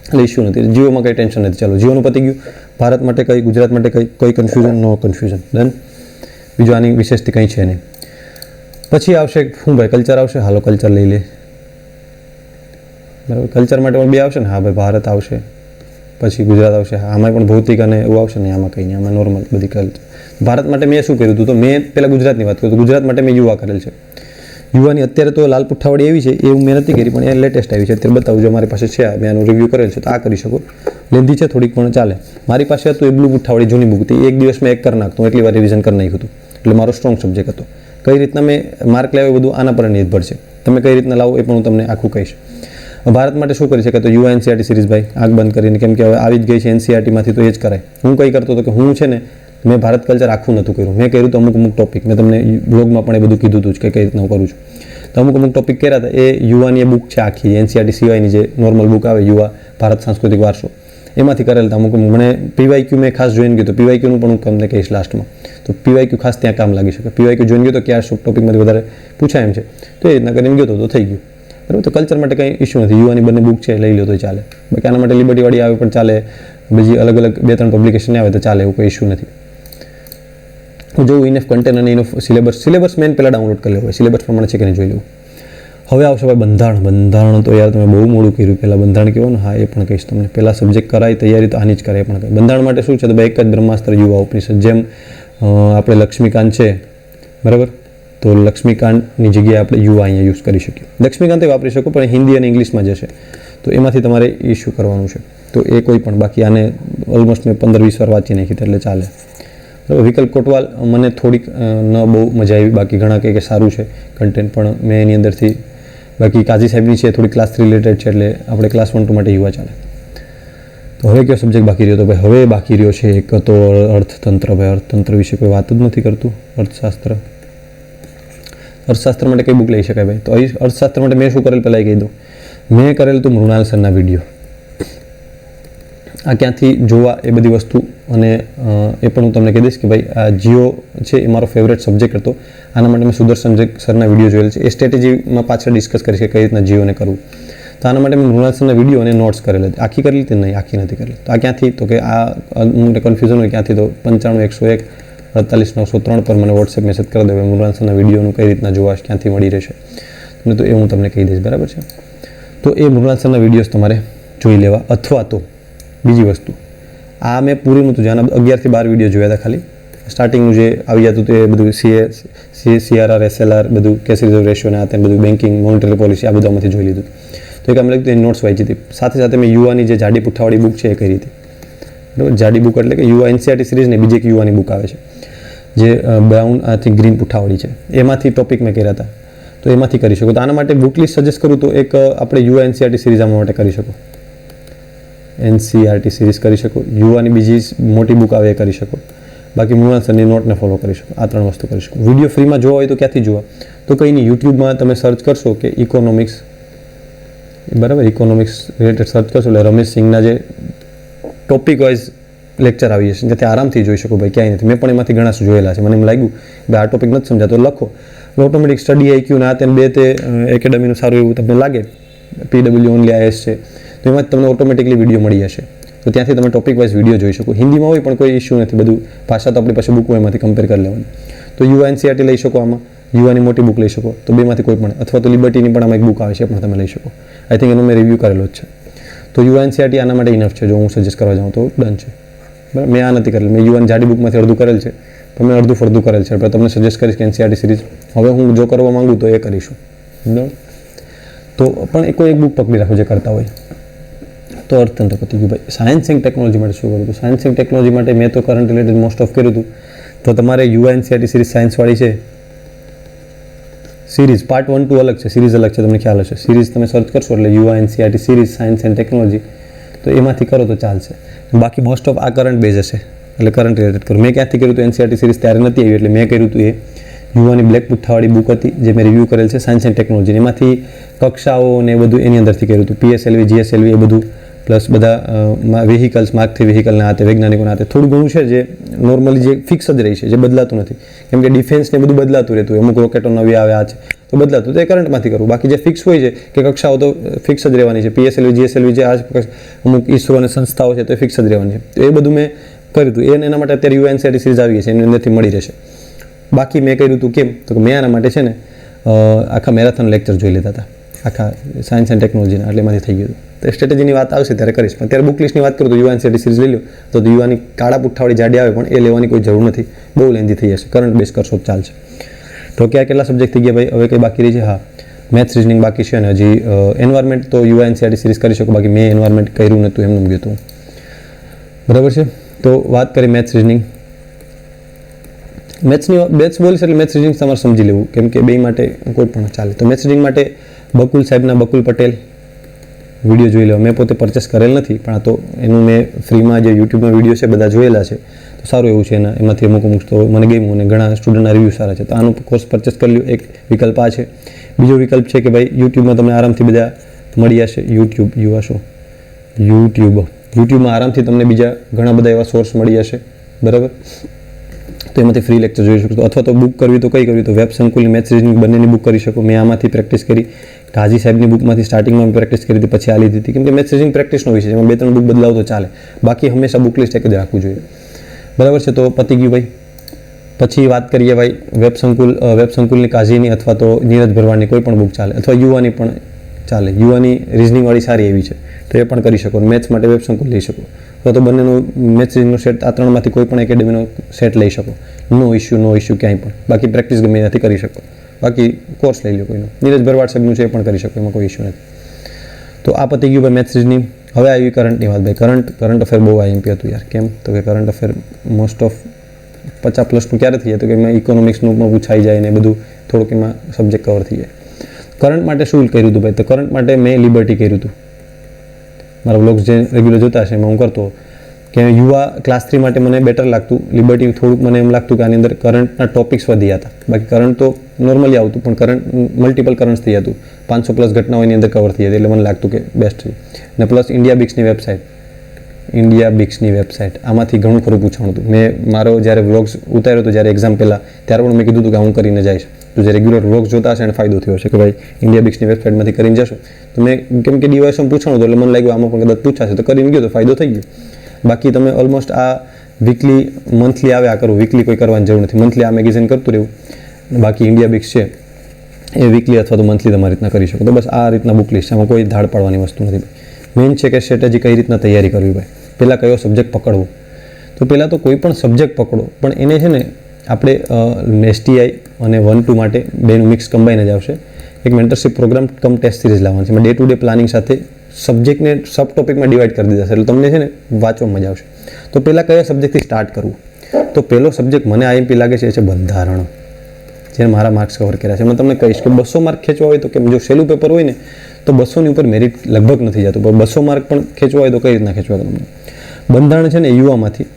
એટલે ઇશ્યુ નથી. જીઓમાં કંઈ ટેન્શન નથી. ચાલો, જીઓનું પતી ગયું. ભારત માટે કંઈ, ગુજરાત માટે કંઈ, કોઈ કન્ફ્યુઝન? નો કન્ફ્યુઝન, ડન. બીજું આની વિશેષથી કંઈ છે નહીં. પછી આવશે શું ભાઈ, કલ્ચર આવશે. હાલો કલ્ચર લઈ લે બરાબર. કલ્ચર માટે પણ 2 આવશે ને. હા ભાઈ, ભારત આવશે, પછી ગુજરાત આવશે. હા, આમાં પણ ભૌતિક અને એવું આવશે ને, આમાં કંઈ નહીં, આમાં નોર્મલ બધી કલ્ચર. ભારત માટે મેં શું કર્યું હતું, તો મેં પહેલાં ગુજરાતની વાત કરું તો ગુજરાત માટે મેં યુવા કરેલ છે. યુવાની અત્યારે તો લાલ પુઠ્ઠાવાળી એવી છે, એ મેં નથી કરી, પણ એ લેટેસ્ટ આવી છે, અત્યારે બતાવું. જો મારી પાસે છે, મેં આનું રિવ્યૂ કરેલ છે, તો આ કરી શકો. લેન્ધી છે થોડીક, પણ ચાલે. મારી પાસે હતું એ બ્લુ પુઠ્ઠાવાળી જૂની બુક હતી, એક દિવસમાં એક કરી નાખતું, એટલી વાર રિવિઝન કરી નાખ્યું હતું, એટલે મારો સ્ટ્રોંગ સબ્જેક્ટ હતો. કઈ રીતના મેં માર્ક લાવ્યો બધું આના પર નિર્ભર છે. તમે કઈ રીતના લાવો એ પણ હું તમને આખું કહીશ. ભારત માટે શું કરી શકાય, તો UNCERT સિરીઝ ભાઈ આંખ બંધ કરીને, કેમ કે હવે આવી જ ગઈ છે NCERTમાંથી, તો એ જ કરાય. હું કંઈ કરતો હતો કે હું છે ને, મેં ભારત કલ્ચર આખું નહોતું કર્યું, મેં કર્યું તો અમુક ટોપિક. મેં તમને બ્લોગમાં પણ એ બધું કીધું હતું કે કઈ રીતના હું કરું છું. તો અમુક ટોપિક કર્યા હતા. એ યુવાની એ બુક છે આખી, NCERT સિવાયની જે નોર્મલ બુક આવે, યુવા ભારત સાંસ્કૃતિક વારસો, એમાંથી કરેલ હતા અમુક. મને PYQ મેં ખાસ જોઈને ગયો, તો PYQનું પણ હું તમને કહીશ લાસ્ટમાં. તો PYQ ખાસ ત્યાં કામ લાગી શકે. PYQ જોઈને ગયો તો ક્યાં ટોપિકમાંથી વધારે પૂછાય એમ છે, તો એ રીતના કરીને ગયો તો થઈ ગયું બરાબર. તો કલ્ચર માટે કંઈ ઇશ્યુ નથી. યુવાની બંને બુક છે, લઈ લો તો ચાલે. બાકી આના માટે લિબર્ટીવાળી આવે પણ ચાલે, બીજી અલગ અલગ 2-3 પબ્લિકેશન આવે તો ચાલે, એવું કોઈ ઇશ્યુ નથી. હું જોઉં ઇનફ કન્ટેન્ટ અને ઇનફ સિલેબસ મેન પહેલાં ડાઉનલોડ કરી લેવો, સિલેબસ પ્રમાણે છે કે નહીં જોઈ લેવું. હવે આવશે ભાઈ બંધારણ. તો યાર તમે બહુ મોડું કર્યું. પહેલાં બંધારણ કહો ને, હા એ પણ કહીશ તમને. પહેલાં સબ્જેક્ટ કરાય તૈયારી તો આની જ કરાય, પણ બંધારણ માટે શું છે, તો ભાઈ એક જ બ્રહ્માસ્ત્ર યુવા ઉપનિષદ. જેમ આપણે લક્ષ્મીકાંત છે બરાબર, તો લક્ષ્મીકાંતની જગ્યાએ આપણે યુવા અહીંયા યુઝ કરી શકીએ. લક્ષ્મીકાંતે વાપરી શકો, પણ હિન્દી અને ઇંગ્લિશમાં જશે, તો એમાંથી તમારે ઇશ્યુ કરવાનું છે. તો એ કોઈ પણ, બાકી આને ઓલમોસ્ટ મેં 15-20 વાર વાંચી નાખી, એટલે ચાલે. વિકલ્પ કોટવાલ મને થોડીક ન બહુ મજા આવી, બાકી ઘણા કંઈ કે સારું છે કન્ટેન્ટ, પણ મેં એની અંદરથી, બાકી કાઝી સાહેબની છે થોડી ક્લાસ 3 રિલેટેડ છે, એટલે આપણે ક્લાસ 1-2 માટે યુવા ચાલે. તો હવે કયો સબ્જેક્ટ બાકી રહ્યો? તો ભાઈ હવે બાકી રહ્યો છે એક તો અર્થતંત્ર. ભાઈ અર્થતંત્ર વિશે કોઈ વાત જ નથી કરતું. અર્થશાસ્ત્ર માટે કઈ બુક લઈ શકાય ભાઈ? તો અર્થશાસ્ત્ર માટે મેં શું કરેલ પહેલાં કહી દઉં. મેં કરેલ તો મૃણાલ સરના વિડીયો, આ ક્યાંથી જોવા એ બધી વસ્તુ, અને એ પણ હું તમને કહી દઈશ કે ભાઈ આ જીઓ છે એ મારો ફેવરેટ સબ્જેક્ટ હતો. આના માટે મેં સુદર્શન સરના વિડીયો જોયેલ છે. એ સ્ટ્રેટેજીમાં પાછળ ડિસ્કસ કરીશ કે કઈ રીતના જીઓને કરવું. તો આના માટે મેં મૃણાલ સરના વિડીયો અને નોટ્સ કરેલા હતી. આખી કરેલી હતી? નહીં, આખી નથી કરેલી. તો આ ક્યાંથી? તો કે આ મને કન્ફ્યુઝન હોય ક્યાંથી? તો 95-101-48-903 પર મને વોટ્સએપ મેસેજ કરી દેવાય મૃણાલ સરના વિડીયોનું કઈ રીતના જોવા, ક્યાંથી મળી રહેશે. તો એ હું તમને કહી દઈશ, બરાબર છે? તો એ મૃણાલ સરના વિડીયોઝ તમારે જોઈ લેવા. અથવા તો બીજી વસ્તુ, આ મેં પૂરું નહોતું જાણે, 11 થી 12 વિડીયો જોયા હતા ખાલી. સ્ટાર્ટિંગનું જે આવી જતું તે બધું CRR, SLR, બધું કેશ રિઝર્વ રેશિયો ને આ તે બધું, બેન્કિંગ, મોનેટરી પોલિસી, આ બધુંમાંથી જોઈ લીધું. તો એક આમ લાગ્યું એની નોટ્સ વાંચી હતી. સાથે સાથે મેં યુવાની જે જાડી પુઠ્ઠાવાળી બુક છે એ કરી હતી. બરાબર? જાડી બુક એટલે કે યુવા NCERT સિરીઝ ને બીજી એક યુવાની બુક આવે છે જે બ્રાઉન આથી ગ્રીન પુઠ્ઠાવાળી છે, એમાંથી ટોપિક મેં કર્યા હતા. તો એમાંથી કરી શકો. તો આના માટે બુક લિસ્ટ સજેસ્ટ કરું તો એક આપણે યુવા NCERT સિરીઝ આમાં માટે કરી શકો. NCERT સિરીઝ કરી શકો. યુવાની બીજી મોટી બુક આવે એ કરી શકો. બાકી મૃણાલ સરની નોટને ફોલો કરી શકો. આ 3 વસ્તુ કરી શકો. વિડીયો ફ્રીમાં જોવા હોય તો ક્યાંથી જોવા? તો કંઈ નહીં, યુટ્યુબમાં તમે સર્ચ કરશો કે ઇકોનોમિક્સ, બરાબર, ઇકોનોમિક્સ રિલેટેડ સર્ચ કરશો એટલે રમેશ સિંઘના જે ટોપિક વાઇઝ લેક્ચર આવી જશે, ત્યાંથી આરામથી જોઈ શકો. ભાઈ ક્યાંય નથી, મેં પણ એમાંથી ઘણા જોયેલા છે. મને એમ લાગ્યું કે આ ટોપિક નથી સમજાતો, લખો ઓટોમેટિક સ્ટડી IQ ને આ તેમ બે તે એકેડમીનું સારું એવું તમને લાગે, PW ઓનલી IS છે, તો એમાં તમને ઓટોમેટિકલી વિડીયો મળી જશે. તો ત્યાંથી તમે ટોપિક વાઇઝ વિડીયો જોઈ શકો. હિન્દીમાં હોય પણ કોઈ ઇશ્યુ નથી, બધું ભાષા તો આપણી પાસે બુક હોય એમાંથી કમ્પેર કરી લેવાની. તો યુવા NCERT લઈ શકો, આમાં યુવાની મોટી બુક લઈ શકો. તો બેમાંથી કોઈ પણ, અથવા તો લિબર્ટીની પણ આમાં એક બુક આવે છે, પણ તમે લઈ શકો. આઈ થિંક એનો મેં રિવ્યૂ કરેલો જ છે. તો યુવા NCERT આના માટે ઇનફ છે. જો હું સજેસ્ટ કરવા જાઉં તો ડન છે. બરાબર? મેં આ નથી કરેલું, મેં યુવાની જાડી બુકમાંથી અડધું કરેલ છે, પણ મેં અડધું ફરધું કરેલ છે. પણ તમને સજેસ્ટ કરીશ કે NCERT સિરીઝ હવે હું જો કરવા માંગુ તો એ કરીશું. બરાબર? તો પણ કોઈ એક બુક પકડી રાખો જે કરતા હોય. તો અર્થતંત્ર પતી ગયું ભાઈ. સાયન્સ એન્ડ ટેકનોલોજી માટે શું કરું? તો સાયન્સ એન્ડ ટેકનોલોજી માટે મેં તો કરંટ રિલેટેડ મોસ્ટ ઓફ કર્યું હતું. તો તમારે યુવા NCERT સિરીઝ સાયન્સવાળી છે, સિરીઝ પાર્ટ 1, 2 અલગ છે, સિરીઝ અલગ છે, તમને ખ્યાલ હશે. સિરીઝ તમે સર્ચ કરશો એટલે યુવા NCERT series science and technology, તો એમાંથી કરો તો ચાલશે. બાકી મોસ્ટ ઓફ આ કરંટ બેઝ હશે, એટલે કરંટ રિલેટેડ કરો. મેં ક્યાંથી કર્યું હતું? NCERT સિરીઝ ત્યારે નથી આવી, એટલે મેં કર્યું હતું એ યુવાની બ્લેક પુઠ્ઠાવાળી બુક હતી જે મેં રિવ્યૂ કરેલ છે, સાયન્સ એન્ડ ટેકનોલોજી. એમાંથી કક્ષાઓ ને એ બધું એની અંદરથી કર્યું હતું. PSLV, GSLV એ બધું, પ્લસ બધા વ્હીકલ્સ, માર્ક 3 વ્હીકલના હાથે, વૈજ્ઞાનિકોના હાથે થોડું ઘણું છે જે નોર્મલી જે ફિક્સ જ રહી છે, જે બદલાતું નથી. કેમ કે ડિફેન્સ ને બધું બદલાતું રહેતું હોય, અમુક રોકેટો નવી આવે આ છે તો બદલાતું, તો એ કરંટમાંથી કરવું. બાકી જે ફિક્સ હોય છે કે કક્ષાઓ તો ફિક્સ જ રહેવાની છે. PSLV, GSLV જે આ અમુક ISRO અને સંસ્થાઓ છે તો એ ફિક્સ જ રહેવાની છે. તો એ બધું મેં કર્યું હતું. એના માટે અત્યારે યુવા NCERT સિરીઝ આવી ગઈ છે, એની અંદરથી મળી રહેશે. બાકી મેં કર્યું હતું કેમ? તો મેં આના માટે છે ને આખા મેરેથોન લેક્ચર જોઈ લીધા હતા, આખા સાયન્સ એન્ડ ટેકનોલોજીના, એટલે એમાંથી થઈ ગયું હતું. તો સ્ટ્રેટેજીની વાત આવશે ત્યારે કરીશ. પણ ત્યારે બુક લિસ્ટની વાત કરું તો યુવા NCERT સિરીઝ લઈ લો. તો યુવાની કાળા પુઠ્ઠાવાળી જાડી આવે, પણ એ લેવાની કોઈ જરૂર નથી, બહુ લેન્ધી થઈ જશે. કરંટ બેઝ કરશો તો ચાલશે. તો કેટલા સબ્જેક્ટ થઈ ગયા ભાઈ? હવે કંઈ બાકી રહી છે? હા, મેથ્સ રિઝનિંગ બાકી છે. અને હજી એન્વાયરમેન્ટ તો યુવા NCERT સિરીઝ કરી શકો. બાકી મેં એન્વાયરમેન્ટ કર્યું નહોતું, એમનું ગયું હતું. બરાબર છે? તો વાત કરી મેથ્સ રિઝનિંગ. મેથ્સ બોલીશ એટલે મેથ્સ રિઝનિંગ તમારે સમજી લેવું, કેમ કે બે માટે કોઈ પણ ચાલે. તો મેથ્સ રિઝનિંગ માટે બકુલ સાહેબના બકુલ પટેલ વિડીયો જોઈ લેવા. મેં પોતે પરચેસ કરેલ નથી, પણ આ તો એનું મેં ફ્રીમાં જે યુટ્યુબમાં વિડીયો છે બધા જોયેલા છે, તો સારું એવું છે. એમાંથી અમુક તો મને ગમ્યું અને ઘણા સ્ટુડન્ટના રિવ્યૂ સારા છે. તો આનું કોર્સ પરચેસ કરી લ્યો. એક વિકલ્પ આ છે. બીજો વિકલ્પ છે કે ભાઈ યુટ્યુબમાં તમને આરામથી બધા મળી જશે. યુટ્યુબમાં આરામથી તમને બીજા ઘણા બધા એવા સોર્સ મળી જશે, બરાબર? તો એમાંથી ફ્રી લેક્ચર જોઈ શકો. અથવા તો બુક કરવી તો કઈ કરવી? તો વેબ સંકુલની મેથ્સ રિઝનિંગ બંનેની બુક કરી શકો. મેં આમાંથી પ્રેક્ટિસ કરી. કાજી સાહેબની બુકમાંથી સ્ટાર્ટિંગમાં પ્રેક્ટિસ કરી હતી, પછી આ લીધી હતી. કેમ કે મેથ્સ રિઝનિંગ પ્રેક્ટિસનો વિષય છે, એમાં 2-3 બુક બદલાવ તો ચાલે. બાકી હંમેશા બુક લિસ્ટ એક જ રાખવું જોઈએ, બરાબર છે? તો પતી ગયું ભાઈ. પછી વાત કરીએ ભાઈ વેબ સંકુલની કાજીની, અથવા તો નીરજ ભરવાડની કોઈ પણ બુક ચાલે, અથવા યુવાની પણ ચાલે. યુવાની રિઝનિંગવાળી સારી એવી છે, તો એ પણ કરી શકો. મેથ્સ માટે વેબ સંકુલ લઈ શકો, અથવા તો બંનેનો મેથ્સ રિઝનિંગનો સેટ, આ 3માંથી કોઈ પણ એકેડમીનો સેટ લઈ શકો. નો ઇશ્યુ ક્યાંય પણ. બાકી પ્રેક્ટિસ ગમે એનાથી કરી શકો. બાકી કોર્સ લઈ લો કોઈનો. નીરજ ભરવાડ સાહેબનું છે એ પણ કરી શકો, એમાં કોઈ ઇશ્યુ નથી. તો આ પતી ગયું ભાઈ મેથ્સ રિઝનિંગ. હવે આવી કરંટની વાત ભાઈ. કરંટ અફેર બહુ IMP હતું યાર. કેમ? તો કે કરંટ અફેર મોસ્ટ ઓફ 50+ ક્યારે થઈ જાય? તો કે એમાં ઇકોનોમિક્સનું પણ પૂછાઈ જાય ને બધું થોડુંક એમાં સબ્જેક્ટ કવર થઈ જાય. કરંટ માટે શું કર્યું હતું ભાઈ? તો કરંટ માટે મેં લિબર્ટી કર્યું હતું. મારા વ્લોગ્સ જે રેગ્યુલર જોતા હશે એમાં હું કરતો કે યુવા ક્લાસ 3 માટે મને બેટર લાગતું. લિબર્ટી થોડુંક મને એમ લાગતું કે આની અંદર કરંટના ટોપિક્સ વધી હતા. બાકી કરંટ તો નોર્મલી આવતું, પણ કરંટ મલ્ટિપલ કરંટ્સ થઈ હતું, 500+ ઘટનાઓ એની અંદર કવર થઈ હતી, એટલે મને લાગતું કે બેસ્ટ છે. અને પ્લસ ઇન્ડિયા બિક્સની વેબસાઇટ આમાંથી ઘણું ખરું પૂછવાનું હતું. મેં મારો જ્યારે વ્લોગ્સ ઉતાર્યો હતો જ્યારે એક્ઝામ પહેલાં, ત્યારે પણ મેં કીધું હતું કે હું કરીને જઈશ. તો જે રેગ્યુલર વ્લોગ્સ જોતા હશે એને ફાયદો થયો છે કે ભાઈ ઇન્ડિયા બિક્સની વેબસાઇટમાંથી કરીને જશો. તો મેં કેમ કે ડીવાયસમાં પૂછવાનું હતું એટલે મને લાગ્યું આમાં પણ કદાચ પૂછાશે તો કરીને ગયો તો ફાયદો થઈ ગયો. બાકી તમે ઓલમોસ્ટ આ વીકલી મંથલી આવે આ કરવું, વીકલી કોઈ કરવાની જરૂર નથી, મંથલી આ મેગેઝિન કરતું રહેવું. બાકી ઇન્ડિયા બિક્સ છે એ વીકલી અથવા તો મંથલી તમારી રીતના કરી શકો. તો બસ આ રીતના બુક લિસ્ટ, આમાં કોઈ ધાડ પાડવાની વસ્તુ નથી. મેઇન છે કે સ્ટ્રેટેજી કઈ રીતના તૈયારી કરવી ભાઈ. પહેલાં કયો સબ્જેક્ટ પકડવો, તો પહેલાં તો કોઈ પણ સબ્જેક્ટ પકડો, પણ એને છે ને આપણે STI અને 1-2 માટે બેનું મિક્સ કમ્બાઈન જ આવશે. એક મેન્ટરશિપ પ્રોગ્રામ કમ ટેસ્ટ સિરીઝ લાવવાની છે. એમાં ડે ટુ ડે પ્લાનિંગ સાથે સબ્જેક્ટને સબ ટોપિકમાં ડિવાઈડ કરી દીધા છે, એટલે તમને છે ને વાંચવામાં મજા આવશે. તો પહેલાં કયા સબ્જેક્ટથી સ્ટાર્ટ કરવું, તો પહેલો સબ્જેક્ટ મને IMP લાગે છે એ છે બંધારણ, જેને મારા માર્ક્સ કવર કર્યા છે. એમાં તમને કહીશ કે 200 માર્ક ખેંચવા હોય તો કેમ, જો સહેલું પેપર હોય ને તો 200ની ઉપર મેરિટ લગભગ નથી જતું, પણ 200 માર્ક પણ ખેંચવા હોય તો કઈ રીતના ખેંચવા તમને. બંધારણ છે ને યુવામાંથી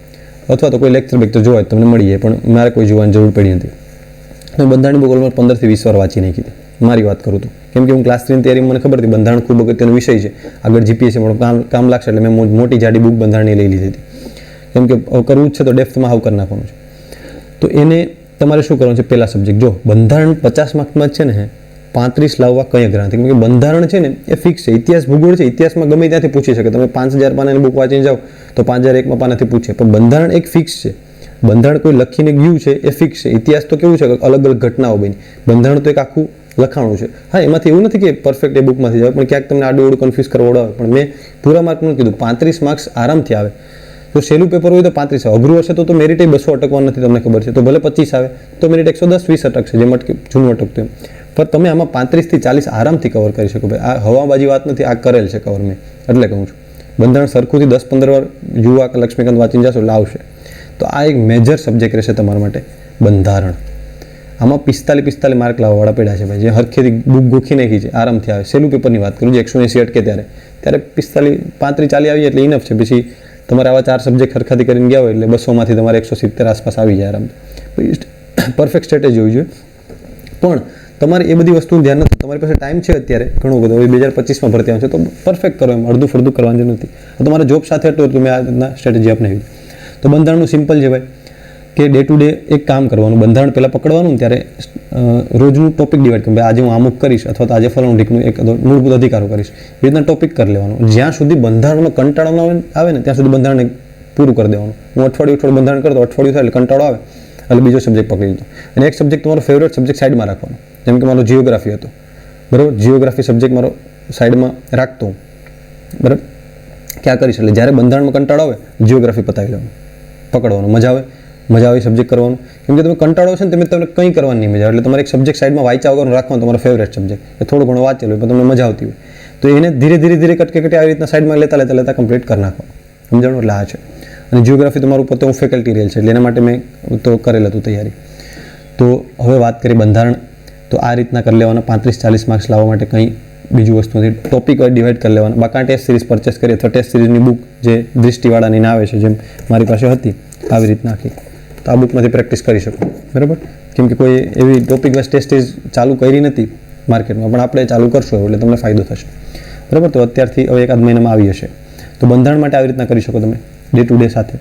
અથવા તો કોઈ લેક્ચર બેક્ચર જોવા તમને મળી જાય, પણ મારે કોઈ જોવાની જરૂર પડી નથી. મેં બંધારણની બુક ઓલમોસ્ટ 15 થી 20 વાર વાંચી નાખી હતી, મારી વાત કરું તો. કેમ કે હું ક્લાસ 3 તૈયારીમાં મને ખબર હતી બંધારણ ખૂબ અગત્યનો વિષય છે, આગળ GPSCમાં કામ લાગશે, એટલે મેં મોટી જાડી બુક બંધારણની લઈ લીધી હતી. કેમ કે કરવું જ છે તો ડેપ્થમાં હાવ કરી નાખવાનું છે. તો એને તમારે શું કરવાનું છે, પહેલા સબ્જેક્ટ જો બંધારણ 50 માર્ક્સમાં જ છે ને 35 લાવવા કંઈ અઘરા નથી. કેમ કે બંધારણ છે ને એ ફિક્સ છે. ઇતિહાસ ભૂગોળ છે, ઇતિહાસમાં ગમે ત્યાંથી પૂછી શકે. તમે 5000 પાનાની બુક વાંચીને જાઓ તો 5001માં પાનાથી પૂછે, પણ બંધારણ એક ફિક્સ છે. બંધારણ કોઈ લખીને ગયું છે એ ફિક્સ છે. ઇતિહાસ તો કેવું છે કે અલગ અલગ ઘટનાઓ બની, બંધારણ તો એક આખું લખાણું છે. હા, એમાંથી એવું નથી કે પરફેક્ટ એ બુકમાંથી જાય, પણ ક્યાંક તમને આડું કન્ફ્યુઝ કરવાડો આવે. પણ મેં પૂરા માર્ક નથી કીધું, 35 માર્ક્સ આરામથી આવે. જો સહેલું પેપર હોય તો 35 આવે, અઘરું હશે તો મેરિટ 200 અટકવાનું નથી, તમને ખબર છે. તો ભલે 25 આવે તો મેરિટ 110-20 અટકશે, જેમ જૂનું અટકતું એમ. પણ તમે આમાં 35 થી 40 આરામથી કવર કરી શકો ભાઈ. આ હવાબાજી વાત નથી, આ કરેલ છે કવર મેં, એટલે કહું છું. બંધારણ સરખુંથી 10-15 વાર યુવા લક્ષ્મીકાંત વાંચીને જશો એટલે આવશે. તો આ એક મેજર સબ્જેક્ટ રહેશે તમારા માટે બંધારણ. આમાં 45 માર્ક લાવવાવાળા પેડા છે ભાઈ, જે હરખેથી બુક ગોખી નાખી છે, આરામથી આવે. સહેલું પેપરની વાત કરું, જે 180 અટકે ત્યારે 35-40 આવી એટલે ઇનફ છે. પછી તમારે આવા 4 સબ્જેક્ટ હરખાથી કરીને ગયા હોય એટલે 200માંથી તમારે 170 આસપાસ આવી જાય આરામથી. પરફેક્ટ સ્ટ્રેટેજી હોવી જોઈએ. પણ તમારે એ બધી વસ્તુનું ધ્યાન નથી, તમારી પાસે ટાઈમ છે અત્યારે ઘણું બધું, હવે 2025માં ભરતી આવશે તો પરફેક્ટ કરો, એમ અડધું ફરદું કરવાની જરૂર નથી. તમારા જોબ સાથે હતું તો મેં આ રીતના સ્ટ્રેટેજી અપનાવી. તો બંધારણનું સિમ્પલ છે ભાઈ કે ડે ટુ ડે એક કામ કરવાનું. બંધારણ પહેલાં પકડવાનું ને ત્યારે રોજનું ટોપિક ડિવાઈડ કરવું. આજે હું અમુક કરીશ અથવા તો આજે ફલાણું ઢીકનું એક મૂળભૂત અધિકારો કરીશ, એ રીતના ટોપિક કરી લેવાનું. જ્યાં સુધી બંધારણમાં કંટાળો આવે ને ત્યાં સુધી બંધારણ પૂરું કરી દેવાનું. હું અઠવાડિયું બંધારણ કરતો, અઠવાડિયું થાય એટલે કંટાળો આવે એટલે બીજો સબ્જેક્ટ પકડી લીધો. અને એક સબ્જેક્ટ તમારો ફેવરેટ સબ્જેક્ટ સાઈડમાં રાખવાનો. જેમ કે મારો જીઓગ્રાફી હતો, બરાબર, જીઓગ્રાફી સબ્જેક્ટ મારો સાઈડમાં રાખતો હું, બરાબર. ક્યાં કરીશ એટલે જ્યારે બંધારણમાં કંટાળો આવે જીઓગ્રાફી પતાવી લેવાનું, પકડવાનું. મજા આવે સબ્જેક્ટ કરવાનું. કેમ કે તમે કંટાળો છે ને તમને કંઈ કરવાની નહીં મજા આવે, એટલે તમારે એક સબ્જેક્ટ સાઈડમાં વાંચ્યા વગર રાખવાનો, તમારો ફેવરેટ સબ્જેક્ટ. એ થોડું ઘણું વાંચેલું હોય પણ તમને મજા આવતી હોય તો એને ધીરે ધીરે કટકે આવી રીતના સાઈડમાં લેતા કમ્પ્લીટ કરી નાખવાનું. સમજાણું? એટલે આ છે. અને જીઓગ્રાફી તમારું પોતે હું ફેકલ્ટી રહેલ છે એટલે એના માટે મેં તો કરેલ હતું તૈયારી. તો હવે વાત કરી બંધારણ, તો આ રીતના કરી લેવાના. 35-40 માર્ક્સ લાવવા માટે કંઈ બીજું વસ્તુ નથી. ટોપિક વાઇઝ ડિવાઈડ કરી લેવાના. બાકી ટેસ્ટ સિરીઝ પરચેસ કરી અથવા ટેસ્ટ સિરીઝની બુક જે દૃષ્ટિવાળાની આવે છે, જેમ મારી પાસે હતી આવી રીતના આખી, તો આ બુકમાંથી પ્રેક્ટિસ કરી શકો, બરાબર. કેમ કે કોઈ એવી ટોપિક વાઇઝ ટેસ્ટ સિરીઝ ચાલુ કરી નથી માર્કેટમાં, પણ આપણે ચાલુ કરશું એટલે તમને ફાયદો થશે, બરાબર. તો અત્યારથી હવે 1-2 મહિનામાં આવી હશે. તો બંધારણ માટે આવી રીતના કરી શકો તમે ડે ટુ ડે સાથે.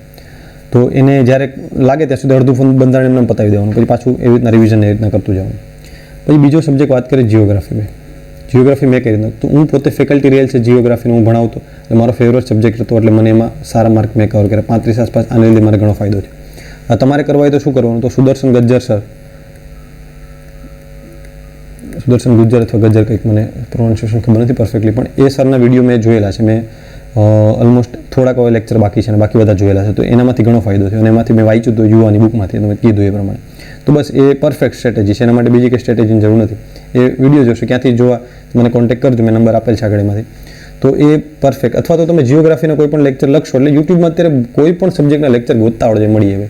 તો એને જ્યારે લાગે ત્યાં સુધી અડધું બંધારણ એમને પતાવી દેવાનું, પછી પાછું એવી રીતના રિવિઝન એવી રીતના કરતું જવાનું. પછી બીજો સબ્જેક્ટ વાત કરીએ જીઓગ્રાફી. ભાઈ જીઓગ્રાફી મેં કરી દીધું. તો હું પોતે ફેકલ્ટી રહેલ છે જીઓગ્રાફીનું, હું ભણાવતો એટલે મારો ફેવરેટ સબ્જેક્ટ હતો, એટલે મને એમાં સારા માર્ક મેં કવર કર્યા. 35 આસપાસ આને લીધે મારે ઘણો ફાયદો થયો. તમારે કરવા હોય તો શું કરવાનું, તો સુદર્શન ગુજ્જર અથવા ગજ્જર કંઈક, મને પ્રોનાઉન્સિએશન ખબર નથી પરફેક્ટલી, પણ એ સરના વિડીયો મેં જોયેલા છે. મેં ઓલમોસ્ટ થોડાક હવે લેક્ચર બાકી છે અને બાકી બધા જોયેલા છે. તો એનામાંથી ઘણો ફાયદો થયો અને એમાંથી મેં વાંચ્યું હતું યુવાની બુકમાંથી, તમે કીધું એ પ્રમાણે. તો બસ એ પરફેક્ટ સ્ટ્રેટેજી છે, એના માટે બીજી કંઈ સ્ટ્રેટેજીની જરૂર નથી. એ વિડીયો જોશો, ક્યાંથી જોવા મને કોન્ટેક્ટ કરજો, મેં નંબર આપેલ છે આગળમાંથી. તો એ પરફેક્ટ. અથવા તો તમે જીઓગ્રાફીના કોઈ પણ લેક્ચર લખશો એટલે યુટ્યુબમાં અત્યારે કોઈ પણ સબ્જેક્ટના લેક્ચર ગોતતા આવડે મળી આવે.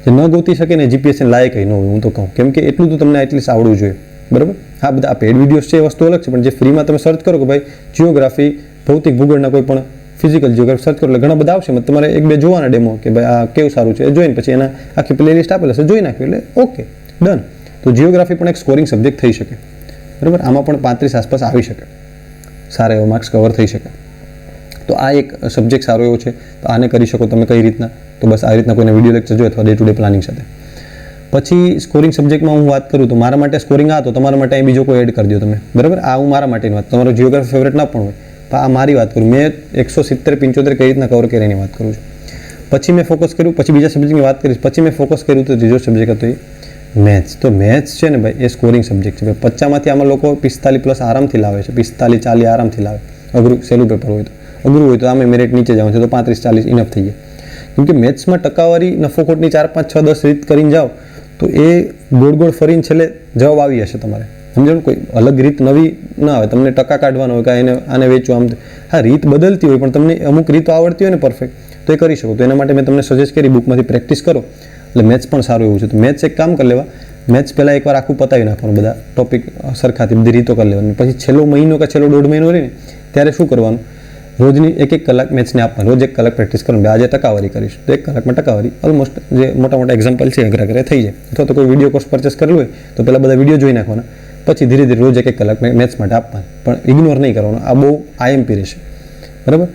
જે ન ગોતી શકે ને જીપીએસસી લાયક ન હોય, હું તો કહું. કેમ કે એટલું તો તમને એટલીસ્ટ આવડવું જોઈએ, બરાબર. હા, બધા પેડ વિડીયોઝ છે એ વસ્તુ અલગ છે, પણ જે ફ્રીમાં તમે સર્ચ કરો કે ભાઈ જીઓગ્રાફી, ભૌતિક ભૂગોળના કોઈ પણ ફિઝિકલ જીઓગ્રાફી સર્ચ કરો એટલે ઘણા બધા આવશે. તમારે એક બે જોવાના ડેમો કે ભાઈ આ કેવું સારું છે એ જોઈને પછી એના આખી પ્લેલિસ્ટ આપેલ હશે, જોઈ નાખ્યું એટલે ઓકે ડન. તો જીઓગ્રાફી પણ એક સ્કોરિંગ સબ્જેક્ટ થઈ શકે, બરાબર. આમાં પણ 35 આસપાસ આવી શકે, સારા એવા માર્ક્સ કવર થઈ શકે. તો આ એક સબ્જેક્ટ સારો એવો છે, તો આને કરી શકો તમે. કઈ રીતના? તો બસ આ રીતના કોઈને વિડીયો લેક્ચર જોઈએ અથવા ડે ટુ ડે પ્લાનિંગ સાથે. પછી સ્કોરિંગ સબ્જેક્ટમાં હું વાત કરું તો મારા માટે સ્કોરિંગ આ તો તમારા માટે અહીં બીજો કોઈ એડ કરી દો તમે, બરાબર. આ હું મારા માટેની વાત, તમારો જીઓગ્રાફી ફેવરેટ ના પણ હોય, તો આ મારી વાત કરું. મેં 170-75 કઈ રીતના કવર કર્યા એની વાત કરું છું. પછી મેં ફોકસ કર્યું, પછી બીજા સબ્જેક્ટની વાત કરીશ. પછી મેં ફોકસ કર્યું તો ત્રીજો સબ્જેક્ટ હતો એ મેથ્સ. તો મેથ્સ છે ને ભાઈ એ સ્કોરિંગ સબ્જેક્ટ છે. 50માંથી આમાં લોકો 45+ આરામથી લાવે છે, 45-40 આરામથી લાવે. અઘરું સહેલું પેપર હોય તો, અઘરું હોય તો આમે મેરિટ નીચે જવાનું છે તો 35-40 ઇનફ થઈ જાય. કેમકે મેથ્સમાં ટકાવારી નફો ખોટની 4, 5, 6, 10 રીત કરીને જાઓ તો એ ગોળ ગોળ ફરીને છેલ્લે જવાબ આવી જશે તમારે. સમજો, કોઈ અલગ રીત નવી ના આવે. તમને ટકા કાઢવાનો હોય કે એને આને વેચવું આમ, હા રીત બદલતી હોય પણ તમને અમુક રીતો આવડતી હોય ને પરફેક્ટ, તો એ કરી શકો. તો એના માટે મેં તમને સજેસ્ટ કરી બુકમાંથી પ્રેક્ટિસ કરો એટલે મેથ્સ પણ સારું એવું છે. તો મેથ્સ એક કામ કરી લેવા, મેથ્સ પહેલાં એકવાર આખું પતાવી નાખવાનું, બધા ટોપિક સરખાથી બધી રીતો કરી લેવાની. પછી છેલ્લો મહિનો કે છેલ્લો 1.5 મહિનો રહે ને ત્યારે શું કરવાનું, રોજની 1-1 કલાક મેથ્સને આપવાનું, રોજ 1 કલાક પ્રેક્ટિસ કરવાનું. આજે ટકાવારી કરીશ તો 1 કલાકમાં ટકાવારી ઓલમોસ્ટ જે મોટા મોટા એક્ઝામ્પલ છે અઘરા કરે થઈ જાય. અથવા તો કોઈ વિડીયો કોર્સ પરચેસ કરેલું હોય તો પહેલાં બધા વિડીયો જોઈ નાખવાના, પછી ધીરે ધીરે રોજ 1-1 કલાક મેથ્સ માટે આપવાનું, પણ ઇગ્નોર નહીં કરવાનો. આ બહુ આઈએમપી રહેશે, બરાબર.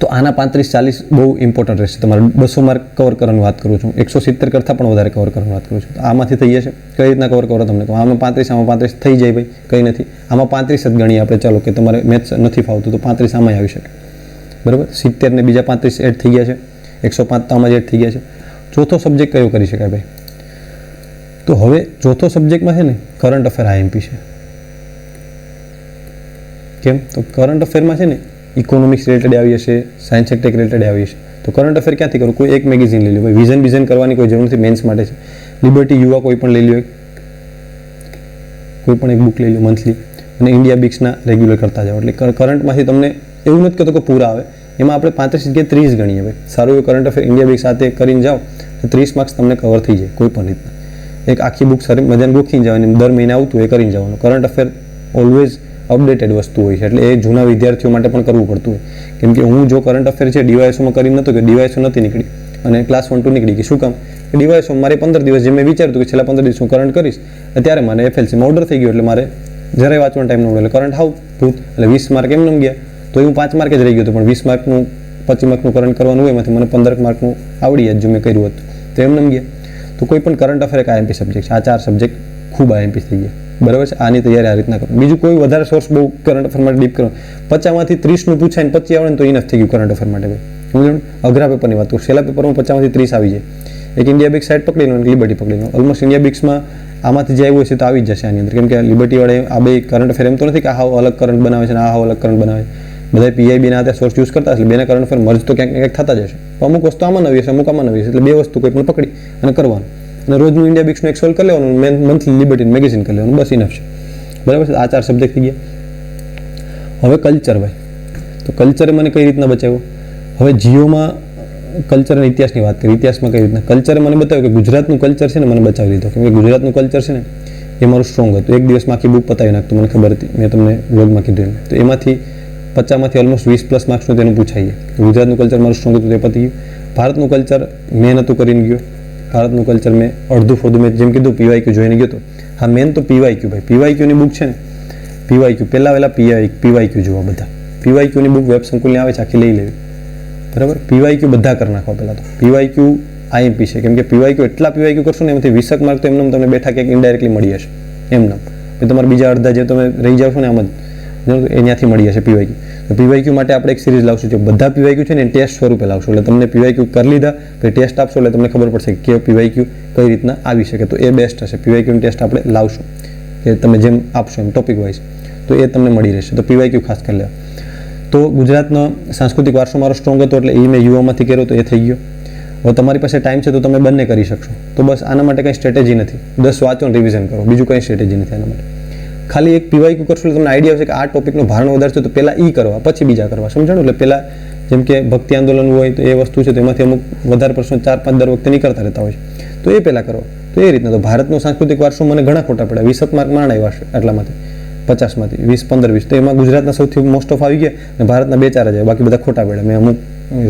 તો આના 35-40 બહુ ઇમ્પોર્ટન્ટ રહેશે. તમારે 200 માર્ક કવર કરવાની વાત કરું છું, 170 કરતાં પણ વધારે કવર કરવાની વાત કરું છું. તો આમાંથી થઈ જશે. કઈ રીતના કવર કરો તમને? તો આમાં 35, આમાં 35 થઈ જાય ભાઈ, કંઈ નથી. આમાં 35 જ ગણીએ આપણે, ચાલો કે તમારે મેથ્સ નથી ફાવતું તો 35 આમાં આવી શકે, બરાબર. 70 ને બીજા 35 એડ થઈ ગયા છે, 105 તો આમાં જ એડ થઈ ગયા છે. ચોથો સબ્જેક્ટ કયો કરી શકાય ભાઈ? તો હવે ચોથો સબ્જેક્ટમાં છે ને કરંટ અફેર આઈએમપી છે. કેમ? તો કરંટ અફેરમાં છે ને ઇકોનોમિક્સ રિલેટેડ આવી હશે, સાયન્સ એન્ડ ટેક રિલેટેડ આવી હશે. તો કરંટ અફેર ક્યાંથી કરું? કોઈ એક મેગેઝિન લઈ લો ભાઈ. વિઝન વિઝન કરવાની કોઈ જરૂર નથી, મેન્સ માટે છે. લિબર્ટી યુવા કોઈ પણ લઈ લો, કોઈ પણ એક બુક લઈ લો મંથલી, અને ઇન્ડિયા બિક્સના રેગ્યુલર કરતા જાઓ. એટલે કરંટમાંથી તમને એવું નથી કહેતો કે પૂરા આવે, એમાં આપણે 35 જગ્યાએ 30 ગણીએ ભાઈ. સારું એવું કરંટ અફેર ઇન્ડિયા બિક્સ સાથે કરીને જાઓ તો 30 માર્ક્સ તમને કવર થઈ જાય કોઈ પણ રીતના. એક આખી બુક સારી મજાને ગોખીને જવાની, દર મહિને આવતું એ કરીને જવાનું. કરંટ અફેર ઓલવેઝ અપડેટેડ વસ્તુ હોય છે, એટલે એ જૂના વિદ્યાર્થીઓ માટે પણ કરવું પડતું હોય. કેમ કે હું જો કરંટ અફેર છે ડીવાયએસઓમાં કરી નહોતો કે ડીવાયએસઓ નથી નીકળી અને ક્લાસ 1-2 નીકળી ગઈ. શું કામ? કે ડીવાયએસઓ મારે 15 દિવસ જે મેં વિચાર્યું હતું કે છેલ્લા 15 દિવસ હું કરંટ કરીશ, ત્યારે મને એફએલસીમાં ઓર્ડર થઈ ગયો એટલે મારે જરાય વાંચવાનો ટાઈમ ન મળે. કરંટ હાવ ભૂત, એટલે 20 માર્ક એમ નમ ગયા તો હું 5 માર્ક જ રહી ગયો હતો. પણ 20 માર્કનું 25 માર્કનું કરંટ કરવાનું હોય, એમાંથી મને 15 માર્કનું આવડી જાય જો મેં કર્યું હતું તો એમ નમ ગયા. તો કોઈ પણ કરંટ અફેર એક આઈએમપી સબ્જેક્ટ છે. આ 4 સબ્જેક્ટ ખૂબ આઈએમપી થઈ ગયા, બરાબર છે. આની તૈયારી આ રીતના કરો. બીજું કોઈ વધારે સોર્સ બહુ કરંટ અફેર માટે ડીપ કરો. 50માંથી 30નું પૂછાય ને 25 આવે ને તો ઇનફ થઈ ગયું કરંટ અફેર માટે ભાઈ. હું અઘરા પેપરની વાત કરું, છેલ્લા પેપરમાં 50માંથી 30 આવી જાય. એક ઇન્ડિયા બિક્સ સાઇડ પકડી લો અને લિબર્ટી પકડી લો. ઓલમોસ્ટ ઇન્ડિયા બિક્સમાં આમાંથી જે આવ્યું હશે તો આવી જ જશે આની અંદર. કેમ કે લિબર્ટી વાળે આ બે કરંટ અફેર એમ તો નથી કે આ અલગ કરંટ બનાવે છે ને આ અલગ કરંટ બનાવે છે. બધા પીઆઈબીના આધારે સોર્સ યુઝ કરતા હશે, બેના કરંટ અફેર મર્જ તો ક્યાંક ક્યાંક થતા જશે. તો અમુક વસ્તુ આમાં નવી હશે, અમુક આમાં નવી હશે. એટલે બે વસ્તુ કોઈ પણ પકડી અને કરવાનું. અને રોજનું ઇન્ડિયા બિક્સનું એક સોલ્વ કરી લેવાનું, મંથલી લિબર્ટી મેગેઝિન કરી લેવાનું, બસ ઇનફ છે, બરાબર છે. આ 4 સબ્જેક્ટ થઈ ગયા. હવે કલ્ચર ભાઈ, તો કલ્ચરે મને કઈ રીતના બચાવ્યો? હવે જીઓમાં કલ્ચર અને ઇતિહાસની વાત કરી. ઇતિહાસમાં કઈ રીતના કલ્ચરે મને બતાવ્યું કે ગુજરાતનું કલ્ચર છે ને મને બચાવી લીધો. કેમ કે ગુજરાતનું કલ્ચર છે ને એ મારું સ્ટ્રોંગ હતું. એક દિવસમાં આખી બુક પતાવી નાખતું, મને ખબર હતી, મેં તમને વ્લોગમાં કીધું. તો એમાંથી 50માંથી ઓલમોસ્ટ 20+ માર્ક્સનું તેનું પૂછાઈ ગયા. ગુજરાતનું કલ્ચર મારું સ્ટ્રોંગ હતું, તે પતી ગયું. ભારતનું કલ્ચર મેં નહોતું કરીને ગયો. ભારતનું કલ્ચર મેં અડધું ફોધું, મેં જેમ કીધું પીવાયક્યુ જોઈને ગયો હતો. હા, મેન તો પીવાયક્યુ ભાઈ. પીવાયક્યુની બુક છે ને, પીવાયક્યુ પહેલાં પીવાયક્યુ જોવા બધા. પીવાયક્યુની બુક વેબ સંકુલની આવે છે, આખી લઈ લેવી, બરાબર. પીવાયક્યુ બધા કરી નાખવા પહેલાં તો. પીવાયક્યુ આઈએમપી છે. કેમ કે પીવાયક્યુ એટલા પીવાયક્યુ કરશો ને એમાંથી 20 માર્ક તો એમને તમને બેઠા ક્યાંક ઇનડાયરેક્ટલી મળી હશે એમનામ. તમારા બીજા અડધા જે તમે રહી જાવ છો ને આમ જ એનાથી મળી હશે પીવાયક્યુ. તો પીવાયક્યુ માટે આપણે એક સિરીઝ લાવશું. જો બધા પીવાયક્યુ છે ને ટેસ્ટ સ્વરૂપે લાવશું. એટલે તમને પીવાયક્યુ કરી લીધા પછી ટેસ્ટ આપશો એટલે તમને ખબર પડશે કે પીવાયક્યુ કઈ રીતના આવી શકે. તો એ બેસ્ટ હશે. પીવાયક્યુની ટેસ્ટ આપણે લાવશું કે તમે જેમ આપશો એમ ટોપિક વાઇઝ, તો એ તમને મળી રહેશે. તો પીવાયક્યુ ખાસ કરી લેવા. તો ગુજરાતનો સાંસ્કૃતિક વારસો મારો સ્ટ્રોંગ હતો એટલે એ મેં યુવામાંથી કર્યો તો એ થઈ ગયો. હવે તમારી પાસે ટાઈમ છે તો તમે બંને કરી શકશો. તો બસ આના માટે કંઈ સ્ટ્રેટેજી નથી. 10 વાંચો અને રિવિઝન કરો, બીજું કંઈ સ્ટ્રેટેજી નથી આના માટે. ખાલી એક પીવાયક્યુ કરશો એટલે તમને આઈડિયા આવશે કે આ ટોપિકનું ભારણ વધારે છે તો પહેલાં ઈ કરવા પછી બીજા કરવા. સમજાણું? એટલે પહેલાં જેમ કે ભક્તિ આંદોલન હોય તો એ વસ્તુ છે તો એમાંથી અમુક વધારે પ્રશ્નો 4-5 દર વખતે નીકળતા રહેતા હોય છે, તો એ પહેલાં કરો. તો એ રીતના તો ભારતનો સાંસ્કૃતિક વારસો મને ઘણા ખોટા પડ્યા. 20 માર્ક માંડ આવ્યા છે આટલામાંથી. 50માંથી 20 15 20, તો એમાં ગુજરાતના સૌથી મોસ્ટ ઓફ આવી ગયા અને ભારતના 2 4 જ આવ્યા, બાકી બધા ખોટા પડ્યા. મેં અમુક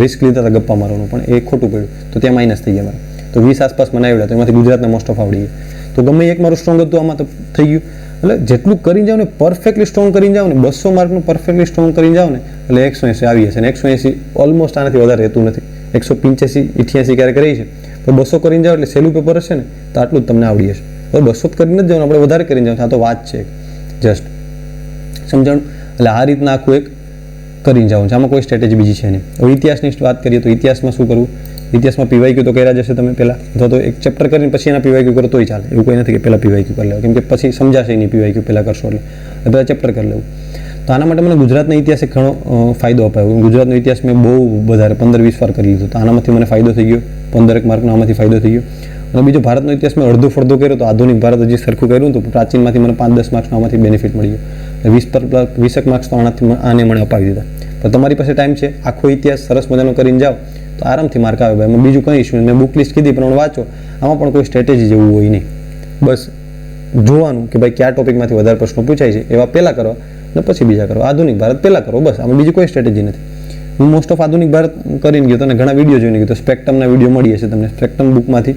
રિસ્ક લીધા હતા ગપ્પા મારવાનું, પણ એ ખોટું પડ્યું, તો ત્યાં માઇનસ થઈ ગયા મારે. તો 20 આસપાસ મને આવ્યા, તો એમાંથી ગુજરાતના મોસ્ટ ઓફ આવડી ગયા. તો ગમે એક મારું સ્ટ્રોંગ હતું, આમાં તો થઈ ગયું. એટલે જેટલું કરીને જાઓ ને, પરફેક્ટલી સ્ટ્રોંગ કરીને જાઓ ને, 200 માર્કનું પરફેક્ટલી સ્ટ્રોંગ કરીને જાઓ ને, એટલે 180 આવી જશે. અને 180 ઓલમોસ્ટ આનાથી વધારે રહેતું નથી. 185 88 ક્યારેક રહી છે, તો 200 કરીને જાઓ એટલે સહેલું પેપર હશે ને, તો આટલું જ તમને આવડી જશે. તો 200 કરીને જ જાઓ, આપણે વધારે કરીને જાઓ, આ તો વાત છે જસ્ટ, સમજાણું? એટલે આ રીતના આખું એક કરીને જાઓ છે, આમાં કોઈ સ્ટ્રેટેજી બીજી છે નહીં. હવે ઇતિહાસની વાત કરીએ તો ઇતિહાસમાં શું કરવું? ઇતિહાસમાં પીવાયક્યુ તો કર્યા જશે તમે પહેલાં, અથવા તો એક ચેપ્ટર કરીને પછી એના પીવાયક્યુ કરો તોય ચાલે, એવું કોઈ નથી કે પહેલાં પીવાયક્યુ કરી લેવું, કેમ કે પછી સમજાશે નહીં પીવાયક્યુ પહેલાં કરશો એટલે પહેલાં ચેપ્ટર કરી લેવું. તો આના માટે મને ગુજરાતના ઇતિહાસે ઘણો ફાયદો અપાયો. ગુજરાતનો ઇતિહાસ મેં બહુ વધારે 15-20 વાર કરી લીધો, તો આનામાંથી મને ફાયદો થઈ ગયો. 15 માર્કનો આમાંથી ફાયદો થઈ ગયો. અને બીજો ભારતનો ઇતિહાસ મેં અડધો ફળદો કર્યો, તો આધુનિક ભારત હજી સરખું કર્યું, તો પ્રાચીનમાંથી મને 5-10 માર્ક્સનો આમાંથી બેનિફિટ મળી ગયો. 20 માર્ક્સ તો આને મને અપાવી દીધા. પણ તમારી પાસે ટાઈમ છે, આખો ઇતિહાસ સરસ મજાનો કરીને જાઓ તો આરામથી માર્ક આવે ભાઈ. એમાં બીજું કંઈ ઇશ્યુ નહીં. મેં બુક લિસ્ટ કીધી પણ વાંચો, આમાં પણ કોઈ સ્ટ્રેટેજી જેવું હોય નહીં. બસ જોવાનું કે ભાઈ કયા ટોપિકમાંથી વધારે પ્રશ્નો પૂછાય છે એવા પહેલાં કરો અને પછી બીજા કરો. આધુનિક ભારત પહેલાં કરો, બસ. આમાં બીજી કોઈ સ્ટ્રેટેજી નથી. હું મોસ્ટ ઓફ આધુનિક ભારત કરીને ગયો, તને ઘણા વિડીયો જોઈને ગયો, તો સ્પેક્ટ્રમના વિડીયો મળી હશે તમને. સ્પેક્ટ્રમ બુકમાંથી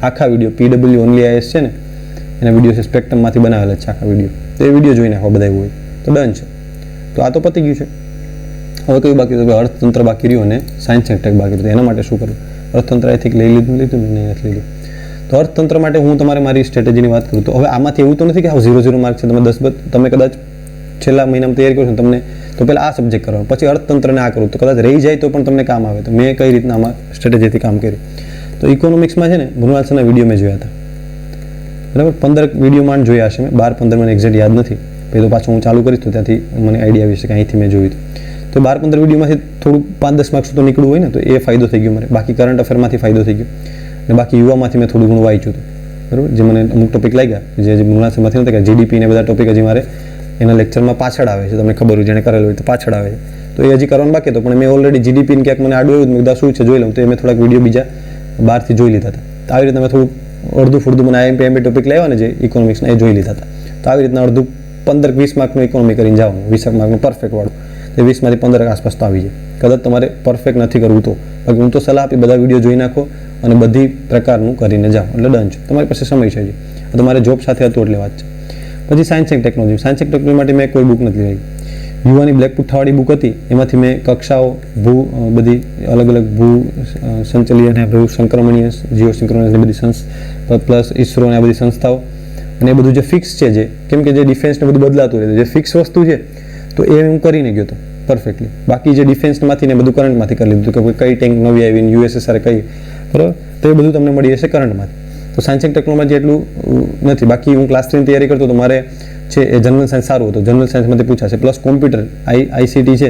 આખા વિડીયો, PW ઓનલી IS છે ને એના વિડીયો છે, સ્પેક્ટ્રમમાંથી બનાવેલા છે આખા વિડીયો. તો એ વિડીયો જોઈને આખો બધા એવું હોય તો ડન છે. તો આ તો પતી ગયું છે. હવે કયું બાકી હતું? અર્થતંત્ર બાકી રહ્યું અને સાયન્સ એન્ડ ટેક બાકી હતું. એના માટે શું કરવું? અર્થતંત્ર આઈ થિંક લઈ લીધું ને નથી લીધું. તો અર્થતંત્ર માટે હું તમારે મારી સ્ટ્રેટેજીની વાત કરું તો હવે આમાંથી એવું તો નથી કે 0 માર્ક છે, તમે કદાચ છેલ્લા મહિનામાં તૈયારી કરો છો તમને, તો પહેલાં આ સબ્જેક્ટ કરવાનો, પછી અર્થતંત્રને આ કરું, તો કદાચ રહી જાય તો પણ તમને કામ આવે. તો મેં કઈ રીતના આમાં સ્ટ્રેટેજીથી કામ કર્યું. તો ઇકોનોમિક્સમાં છે ને મૃણાલ સરના વિડીયો મેં જોયા હતા, બરાબર. 15 વિડીયોમાં જોયા હશે મેં, 12-15 મને એક્ઝેક્ટ યાદ નથી. પછી તો પાછું હું ચાલુ કરીશ તો ત્યાંથી મને આઈડિયા આવી છે કે અહીંથી મેં જોયું હતું. તો 12-15 વિડીયોમાંથી થોડું 5-10 માર્ક્સ તો નીકળવું હોય ને, તો એ ફાયદો થઈ ગયો મને. બાકી કરંટ અફેરમાંથી ફાયદો થઈ ગયો, અને બાકી યુવામાંથી મેં થોડું ઘણું વાંચ્યું હતું, બરાબર. જે મને અમુક ટોપિક લાગ્યા, જે મૃણાલ સરમાંથી નહોતા કે જીડીપી ને બધા ટોપિક હજી મારે એના લેક્ચરમાં પાછળ આવે છે, તમને ખબર હોય, જેણે કરેલું હોય તો પાછળ આવે છે. તો એ હજી કરવાનું બાકી હતો, પણ મેં ઓલરેડી જીડીપીને ક્યાંક મને આડું આવ્યું, મેં કીધું શું છે જોઈ લઉં. તો એ મેં થોડાક વિડીયો બીજા બહારથી જોઈ લીધા હતા. તો આવી રીતના મેં થોડું અડધું ફૂડું મને IMP ટોપિક લાવ્યા ને જે ઇકોનોમિક્સના, એ જોઈ લીધા હતા. તો આવી રીતના અડધું 15-20 માર્કનું ઇકોનોમી કરીને જવાનું, 20 માર્કનું પરફેક્ટ વાળું. તો 20માંથી 15 આસપાસ તો આવી જાય. કદાચ તમારે પરફેક્ટ નથી કરવું તો, બાકી હું તો સલાહ આપી બધા વિડીયો જોઈ નાખો અને બધી પ્રકારનું કરીને જાઓ, એટલે ડન છે. તમારી પાસે સમય છે. તમારે જોબ સાથે હતું એટલે વાત છે. પછી science and technology. Science and technology માટે મેં કોઈ બુક નથી લઈ. યુવાની બ્લેક પુઠ્ઠાવાળી બુક હતી, એમાંથી મેં કક્ષાઓ બધી અલગ અલગ સંચલીય અને સંક્રમણીય જીઓસિંક્રોનસ બધી પ્લસ ઇસરો અને આ બધી સંસ્થાઓ, અને એ બધું જે ફિક્સ છે, જે કેમ કે જે ડિફેન્સને બધું બદલાતું રહે, જે ફિક્સ વસ્તુ છે તો એ હું કરીને ગયો હતો પરફેક્ટલી. બાકી જે ડિફેન્સમાંથી ને બધું કરંટમાંથી કરી લીધું કે કઈ ટેન્ક નવી આવીને USSR કઈ, બરાબર. તો એ બધું તમને મળી જશે કરંટમાંથી. તો સાયન્સ એન્ડ ટેકનોલોજી એટલું નથી. બાકી હું ક્લાસ 3 તૈયારી કરતો તો મારે છે એ જનરલ સાયન્સ સારું હતું, જનરલ સાયન્સમાંથી પૂછાશે. પ્લસ કોમ્પ્યુટર ICT છે,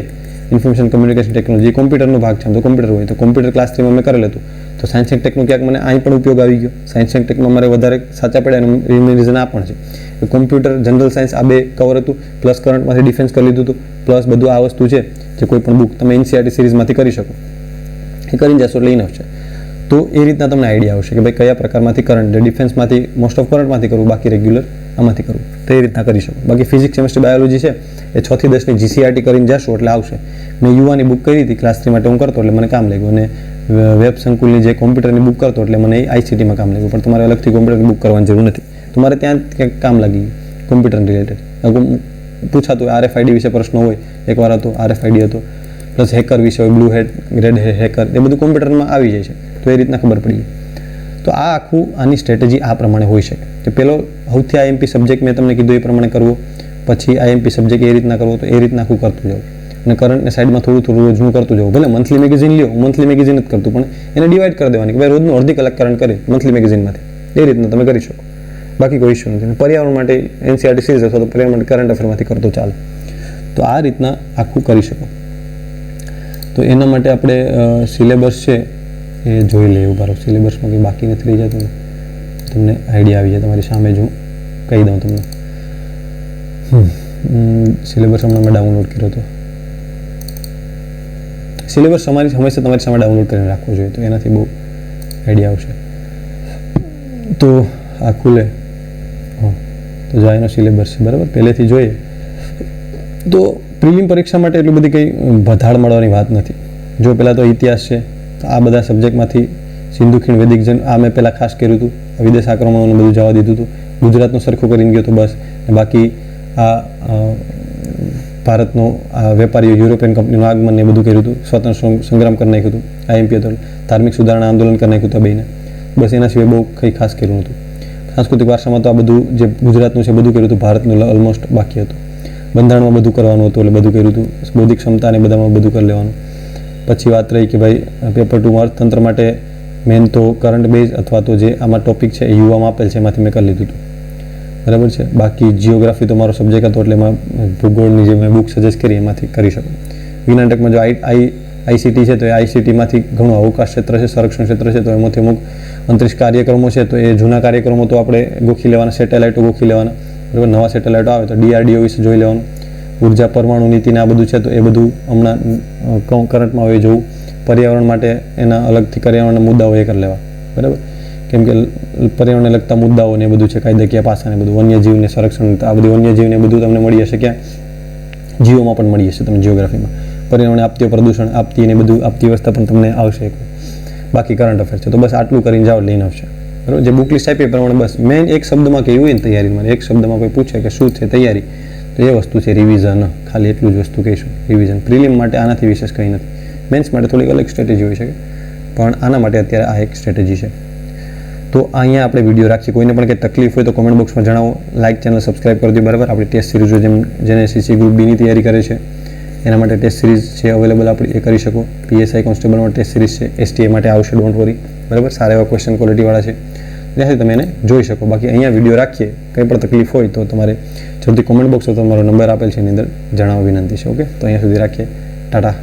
ઇન્ફોર્મેશન કમ્યુનિકેશન ટેકનોલોજી, કોમ્પ્યુટરનો ભાગ છે, તો કોમ્પ્યુટર હોય, તો કોમ્પ્યુટર ક્લાસ 3માં મેં કરેલું હતું. તો સાયન્સ એન્ડ ટેકનો ક્યાંક મને અહીં પણ ઉપયોગ આવી ગયો. સાયન્સ એન્ડ ટેકનો મારે વધારે સાચા પડ્યા, એનું રીઝન આ પણ છે. કોમ્પ્યુટર, જનરલ સાયન્સ આ બે કવર હતું, પ્લસ કરંટમાંથી ડિફેન્સ કરી લીધું હતું, પ્લસ બધું આ વસ્તુ છે જે કોઈ પણ બુક તમે NCERT સિરીઝમાંથી કરી શકો, એ કરીને જશો એટલે ઇનફ છે. તો એ રીતના તમને આઈડિયા આવશે કે ભાઈ કયા પ્રકારમાંથી કરંટ, ડિફેન્સમાંથી મોસ્ટ ઓફ કરંટમાંથી કરવું, બાકી રેગ્યુલર આમાંથી કરવું, તો એ રીતના કરી શકો. બાકી ફિઝિક્સ, કેમિસ્ટ્રી, બાયોલોજી છે એ 6 થી 10ની GCRT કરીને જશો એટલે આવશે. મેં યુવાની બુક કરી હતી ક્લાસ 3 માટે હું કરતો એટલે મને કામ લાગ્યું, અને વેબ સંકુલની જે કોમ્પ્યુટરની બુક કરતો એટલે મને ICTમાં કામ લાગ્યું. પણ તમારે અલગથી કોમ્પ્યુટરની બુક કરવાની જરૂર નથી, તમારે ત્યાં ક્યાંક કામ લાગી ગયું કોમ્પ્યુટર રિલેટેડ. પૂછાતું RFID વિશે પ્રશ્ન હોય, એકવાર હતો RFID હતો, પ્લસ હેકર વિશે હોય, બ્લુ હેડ, રેડ હેકર, એ બધું કોમ્પ્યુટરમાં આવી જાય છે. તો એ રીતના ખબર પડી. તો આ આખું આની સ્ટ્રેટેજી આ પ્રમાણે હોઈ શકે કે પેલો સૌથી IMP સબ્જેક્ટ મેં તમને કીધું એ પ્રમાણે કરવો, પછી IMP સબ્જેક્ટ એ રીતના કરવો, તો એ રીતના આખું કરતું જાઉં. અને કરંટને સાઈડમાં થોડું રોજનું કરતું જાઉં. ભલે મંથલી મેગેઝિન લ્યો, હું મંથલી મેગેઝિન નથી કરતું, પણ એને ડિવાઈડ કરી દેવાની કે ભાઈ રોજનું અડધી કલાક કરંટ કરે મંથલી મેગેઝિનમાંથી. એ રીતના તમે કરી શકો, બાકી કોઈ ઇશ્યુ નથી. પર્યાવરણ માટે NCERT સિરીઝ અથવા તો પર્યાવરણ માટે કરંટ અફેરમાંથી કરતો ચાલે. તો આ રીતના આખું કરી શકો. તો એના માટે આપણે સિલેબસ છે એ જોઈ લઈએ. બરાબર, સિલેબસમાં કંઈ બાકી નથી રહી જતું, તમને આઈડિયા આવી જાય તમારી સામે જ હું કહી દઉં તમને. સિલેબસ હમણાં મેં ડાઉનલોડ કર્યો હતો. સિલેબસ હંમેશા તમારી સામે ડાઉનલોડ કરીને રાખવો જોઈએ, તો એનાથી બહુ આઈડિયા આવશે. તો આ ખુલે, હા, તો જો એનો સિલેબસ છે, બરાબર. પહેલેથી જોઈએ તો પ્રિલિમ પરીક્ષા માટે એટલી બધી કંઈ વધાડ મળવાની વાત નથી. જો પહેલાં તો ઇતિહાસ છે, તો આ બધા સબ્જેક્ટમાંથી સિંધુ ખીણ વેદિક જન આ મેં પહેલાં ખાસ કર્યું હતું. વિદેશ આક્રમણોને બધું જવા દીધું હતું. ગુજરાતનું સરખું કરીને ગયો તો બસ. બાકી આ ભારતનો આ વેપારીઓ યુરોપિયન કંપનીનું આગમન એ બધું કર્યું હતું. સ્વતંત્ર સંગ્રામ કરી નાખ્યું હતું. આઈએમપી હતો, ધાર્મિક સુધારણા આંદોલન કરી નાખ્યું હતું બેને. બસ એના સિવાય બહુ કંઈ ખાસ કર્યું હતું. સાંસ્કૃતિક વારસામાં તો આ બધું જે ગુજરાતનું છે બધું કર્યું હતું. ભારતનું ઓલમોસ્ટ બાકી હતું. બંધારણમાં બધું કરવાનું હતું, એટલે બધું કર્યું હતું. બૌદ્ધિક ક્ષમતાને બધામાં બધું કરી લેવાનું. પછી વાત રહી કે ભાઈ પેપર 2 અર્થતંત્ર માટે મેન તો કરંટ બેઝ અથવા તો જે આમાં ટોપિક છે એ યુવામાં આપેલ છે એમાંથી મેં કરી લીધું હતું. બરાબર છે. બાકી જિયોગ્રાફી તો મારો સબ્જેક્ટ હતો એટલે એમાં ભૂગોળની જે મેં બુક સજેસ્ટ કરી એમાંથી કરી શકું. વિજ્ઞાન ટેકમાં જો આઈસીટી છે તો એ આઈસીટીમાંથી ઘણું અવકાશ ક્ષેત્ર છે, સંરક્ષણ ક્ષેત્ર છે, તો એમાંથી અમુક અંતરિક્ષ કાર્યક્રમો છે તો એ જૂના કાર્યક્રમો તો આપણે ગોખી લેવાના, સેટેલાઇટો ગોખી લેવાના. બરાબર. નવા સેટેલાઇટો આવે તો DRDO વિશે જોઈ લેવાનું. ઉર્જા પરમાણુ નીતિને આ બધું છે તો એ બધું હમણાં કરંટમાં હવે જોવું. પર્યાવરણ માટે એના અલગથી પર્યાવરણના મુદ્દાઓ એ કરી લેવા. બરાબર. કેમ કે પર્યાવરણને લગતા મુદ્દાઓ ને એ બધું છે, કાયદાકીય પાસાને બધું, વન્યજીવને સંરક્ષણ, આ બધું વન્યજીવને બધું તમને મળી જશે. ક્યાં? જીઓમાં પણ મળી જશે તમને, જિયોગ્રાફીમાં. પર્યાવરણને આપતી પ્રદૂષણ આપતી અને બધું આપતી વ્યવસ્થા પણ તમને આવશે. બાકી કરંટ અફેર છે તો બસ આટલું કરીને જાઓ, લઈને આવશે. બરાબર. જે બુક લિસ્ટ આપી એ પ્રમાણે બસ મેન એક શબ્દમાં કહેવું હોય ને તૈયારીમાં, એક શબ્દમાં કોઈ પૂછે કે શું છે તૈયારી, તો એ વસ્તુ છે રિવિઝન. ખાલી એટલું જ વસ્તુ કહીશું, રિવિઝન. પ્રિલિમ માટે આનાથી વિશેષ કંઈ નથી. મેન્સ માટે થોડીક અલગ સ્ટ્રેટેજી હોઈ શકે, પણ આના માટે અત્યારે આ એક સ્ટ્રેટેજી છે. તો અહીંયા આપણે વિડીયો રાખીએ. કોઈને પણ કંઈ તકલીફ હોય તો કોમેન્ટ બોક્સમાં જણાવો. લાઇક, ચેનલ સબસ્ક્રાઈબ કરી દો. બરાબર. આપણી ટેસ્ટ સિરીઝો જેને CC ગ્રુપ બીની તૈયારી કરે છે એના માટે ટેસ્ટ સિરીઝ છે અવેલેબલ, આપણે એ કરી શકો. PSI કોન્સ્ટેબલમાં ટેસ્ટ સિરીઝ છે, STA માટે આવશે, ડોન્ટ વરી. બરાબર. સારા એવા ક્વેશ્ચન ક્વોલિટીવાળા છે, ત્યાંથી તમે એને જોઈ શકો. બાકી અહીંયા વિડીયો રાખીએ, કંઈ પણ તકલીફ હોય તો તમારે જલ્દી કોમેન્ટ બોક્સમાં તમારો નંબર આપેલ છે એની અંદર જણાવવા વિનંતી છે. ઓકે. તો અહીંયા સુધી રાખીએ. ટાટા.